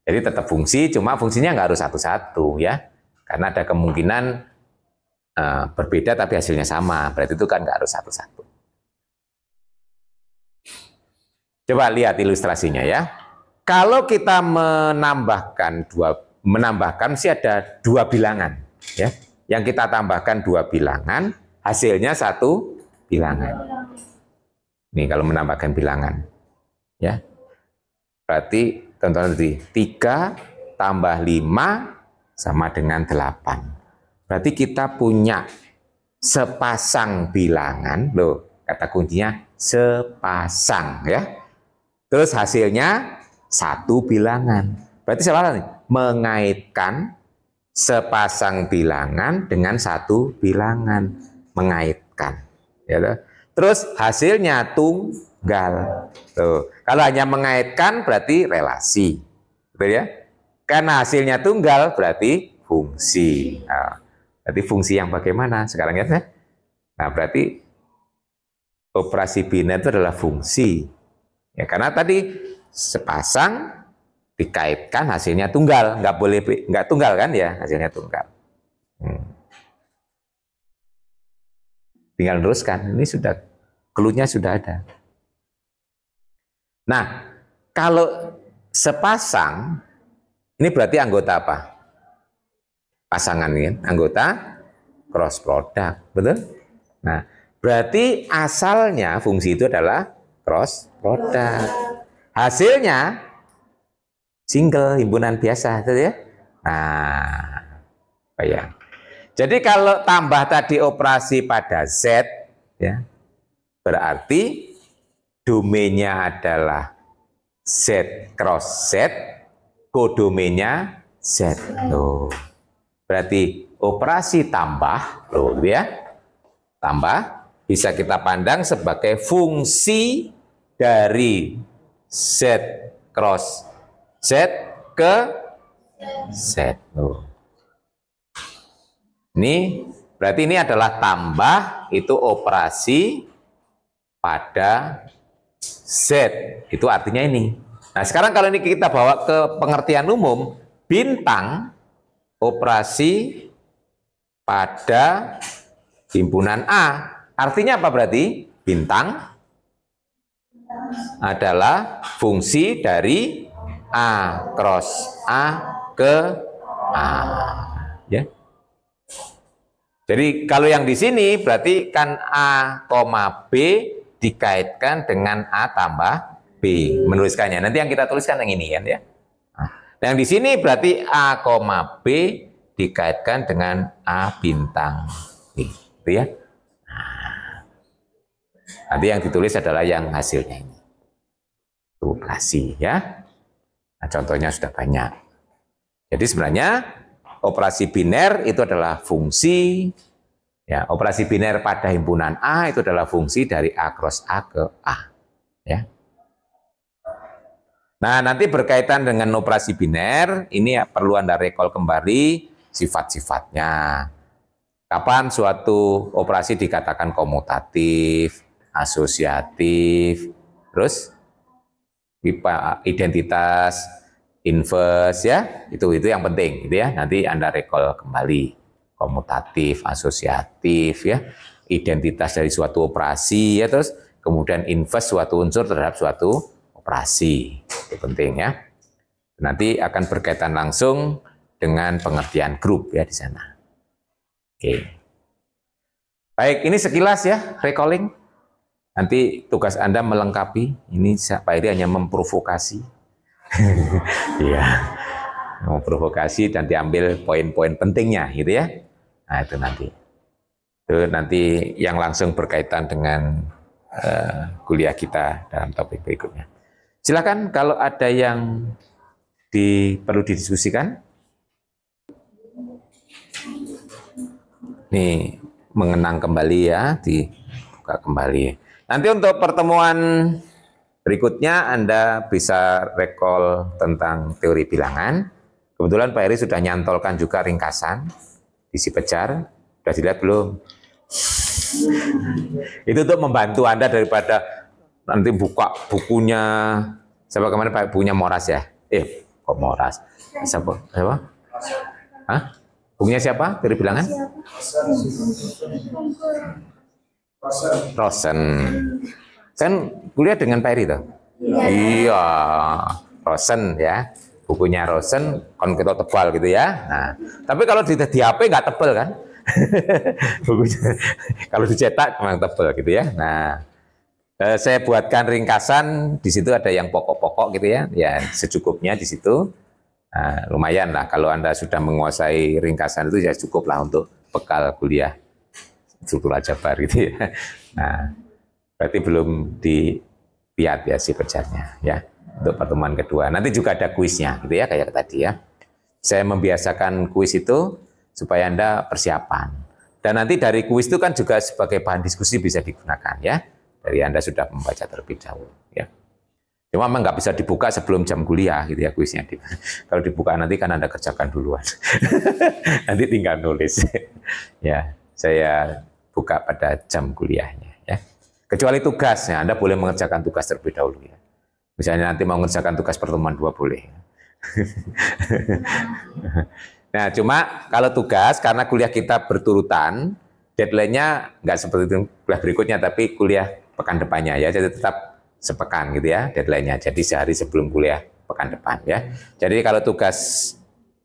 jadi tetap fungsi, cuma fungsinya enggak harus satu-satu ya. Karena ada kemungkinan berbeda tapi hasilnya sama. Berarti itu kan enggak harus satu-satu. Coba lihat ilustrasinya ya. Kalau kita menambahkan sih ada 2 bilangan ya. Yang kita tambahkan 2 bilangan, hasilnya 1 bilangan. Nih kalau menambahkan bilangan ya. Berarti contohnya tadi 3 tambah 5 sama dengan 8. Berarti kita punya sepasang bilangan, loh, kata kuncinya sepasang ya. Terus hasilnya 1 bilangan. Berarti salah nih, mengaitkan sepasang bilangan dengan 1 bilangan, mengaitkan. Ya, terus hasilnya tunggal. Tuh. Kalau hanya mengaitkan berarti relasi, betul ya? Karena hasilnya tunggal berarti fungsi. Nah, berarti fungsi yang bagaimana? Sekarang ya. Nah, berarti operasi biner itu adalah fungsi. Ya, karena tadi sepasang dikaitkan hasilnya tunggal, nggak tunggal kan ya, hasilnya tunggal. Tinggal teruskan, ini sudah clue-nya sudah ada. Nah, kalau sepasang ini berarti anggota apa? Pasangan kan, anggota cross product, betul? Nah, berarti asalnya fungsi itu adalah cross product. Hasilnya single, himpunan biasa, gitu ya. Nah, ya. Jadi kalau tambah tadi operasi pada Z, ya, berarti domainnya adalah Z cross Z, kodomainnya Z. Loh. Berarti operasi tambah, loh, gitu ya. Tambah bisa kita pandang sebagai fungsi dari Z cross Z ke Z. Ini berarti ini adalah tambah, itu operasi pada Z. Itu artinya ini. Nah, sekarang kalau ini kita bawa ke pengertian umum, bintang operasi pada himpunan A. Artinya apa berarti? Bintang adalah fungsi dari A cross A ke A. Ya. Jadi kalau yang di sini berarti kan A, B dikaitkan dengan A tambah B. Menuliskannya. Nanti yang kita tuliskan yang ini kan ya. Nah, yang di sini berarti A, B dikaitkan dengan A bintang B. Gitu ya. Nanti yang ditulis adalah yang hasilnya ini. Operasi ya. Nah, contohnya sudah banyak. Jadi sebenarnya operasi biner itu adalah fungsi. Ya, operasi biner pada himpunan A itu adalah fungsi dari A cross A ke A. Ya. Nah, nanti berkaitan dengan operasi biner, ini ya perlu Anda recall kembali sifat-sifatnya. Kapan suatu operasi dikatakan komutatif, asosiatif, terus identitas, inverse ya, itu yang penting gitu ya. Nanti Anda recall kembali komutatif, asosiatif ya, identitas dari suatu operasi ya, terus kemudian inverse suatu unsur terhadap suatu operasi. Itu penting ya. Nanti akan berkaitan langsung dengan pengertian grup ya di sana. Oke. Baik, ini sekilas ya recalling. Nanti tugas Anda melengkapi. Ini Pak Heri hanya memprovokasi. Iya, memprovokasi dan diambil poin-poin pentingnya, gitu ya. Nah itu nanti. Itu nanti yang langsung berkaitan dengan kuliah kita dalam topik berikutnya. Silakan kalau ada yang perlu didiskusikan. Nih mengenang kembali ya, dibuka kembali. Nanti untuk pertemuan Berikutnya Anda bisa recall tentang teori bilangan. Kebetulan Pak Heri sudah nyantolkan juga ringkasan di si Pejar. Sudah dilihat belum? Itu untuk membantu Anda daripada nanti buka bukunya. Siapa kemarin Pak, bukunya Moras ya? Kok Moras? Siapa? Hah? Bukunya siapa? Teori bilangan? Rosen. Kan kuliah dengan Pak Heri toh? Iya, Rosen ya. Bukunya Rosen kon kita tebal gitu ya. Nah, tapi kalau di HP nggak tebal kan? Bukunya kalau dicetak memang tebal gitu ya. Nah, saya buatkan ringkasan di situ ada yang pokok-pokok gitu ya. Ya secukupnya di situ. Nah, lumayan lah kalau Anda sudah menguasai ringkasan itu ya cukup lah untuk bekal kuliah struktur aljabar gitu ya. Nah, berarti belum dilihat ya si Pejarnya ya untuk pertemuan kedua. Nanti juga ada kuisnya gitu ya kayak tadi ya. Saya membiasakan kuis itu supaya Anda persiapan. Dan nanti dari kuis itu kan juga sebagai bahan diskusi bisa digunakan ya. Dari Anda sudah membaca terlebih dahulu ya. Cuma memang nggak bisa dibuka sebelum jam kuliah gitu ya kuisnya. Kalau dibuka nanti kan Anda kerjakan duluan. Nanti tinggal nulis. Ya, saya buka pada jam kuliahnya ya. Kecuali tugasnya, Anda boleh mengerjakan tugas terlebih dahulu ya. Misalnya nanti mau mengerjakan tugas pertemuan 2 boleh. Nah, cuma kalau tugas karena kuliah kita berturutan, deadline-nya nggak seperti kuliah berikutnya, tapi kuliah pekan depannya ya. Jadi tetap sepekan gitu ya deadline-nya. Jadi sehari sebelum kuliah pekan depan ya. Jadi kalau tugas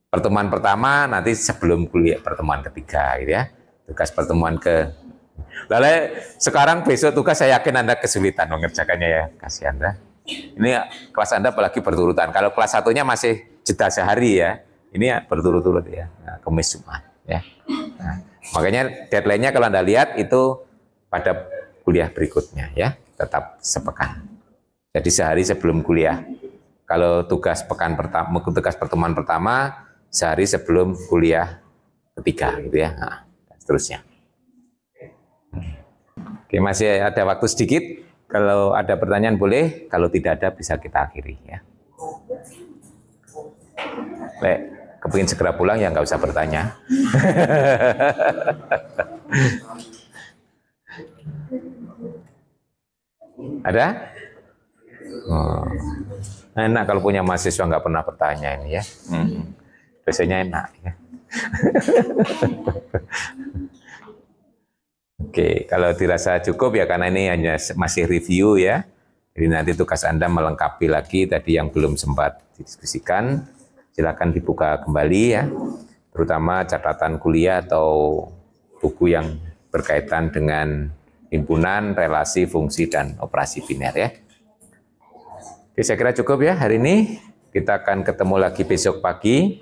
pertemuan pertama nanti sebelum kuliah pertemuan ketiga gitu ya. Tugas pertemuan ke lalu sekarang besok tugas saya yakin Anda kesulitan mengerjakannya ya. Kasih Anda. Ini kelas Anda apalagi berturutan. Kalau kelas satunya masih jeda sehari ya. Ini ya berturut-turut ya. Nah, Kamis Jumat ya. Nah, makanya deadline-nya kalau Anda lihat itu pada kuliah berikutnya ya. Tetap sepekan. Jadi sehari sebelum kuliah. Kalau tugas pekan pertama, tugas pertemuan pertama sehari sebelum kuliah ketiga gitu ya. Nah, dan seterusnya. Oke, masih ada waktu sedikit. Kalau ada pertanyaan boleh, kalau tidak ada bisa kita akhiri ya. Kepingin segera pulang ya nggak usah bertanya. Ada? Oh. Enak kalau punya mahasiswa nggak pernah bertanya ini ya. Biasanya enak ya. Oke, kalau dirasa cukup ya karena ini hanya masih review ya. Jadi nanti tugas Anda melengkapi lagi tadi yang belum sempat didiskusikan. Silakan dibuka kembali ya. Terutama catatan kuliah atau buku yang berkaitan dengan himpunan, relasi, fungsi, dan operasi biner ya. Oke, saya kira cukup ya hari ini. Kita akan ketemu lagi besok pagi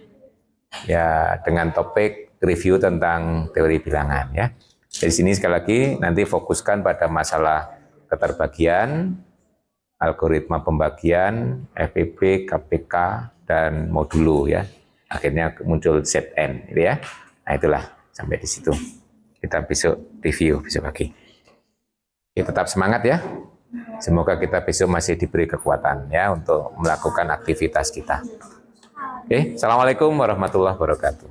ya dengan topik review tentang teori bilangan ya. Dari sini sekali lagi nanti fokuskan pada masalah keterbagian, algoritma pembagian, FPP, KPK, dan modulo ya. Akhirnya muncul ZN gitu ya. Nah itulah sampai di situ. Kita besok review besok pagi. Ya, tetap semangat ya. Semoga kita besok masih diberi kekuatan ya untuk melakukan aktivitas kita. Oke, Assalamualaikum warahmatullahi wabarakatuh.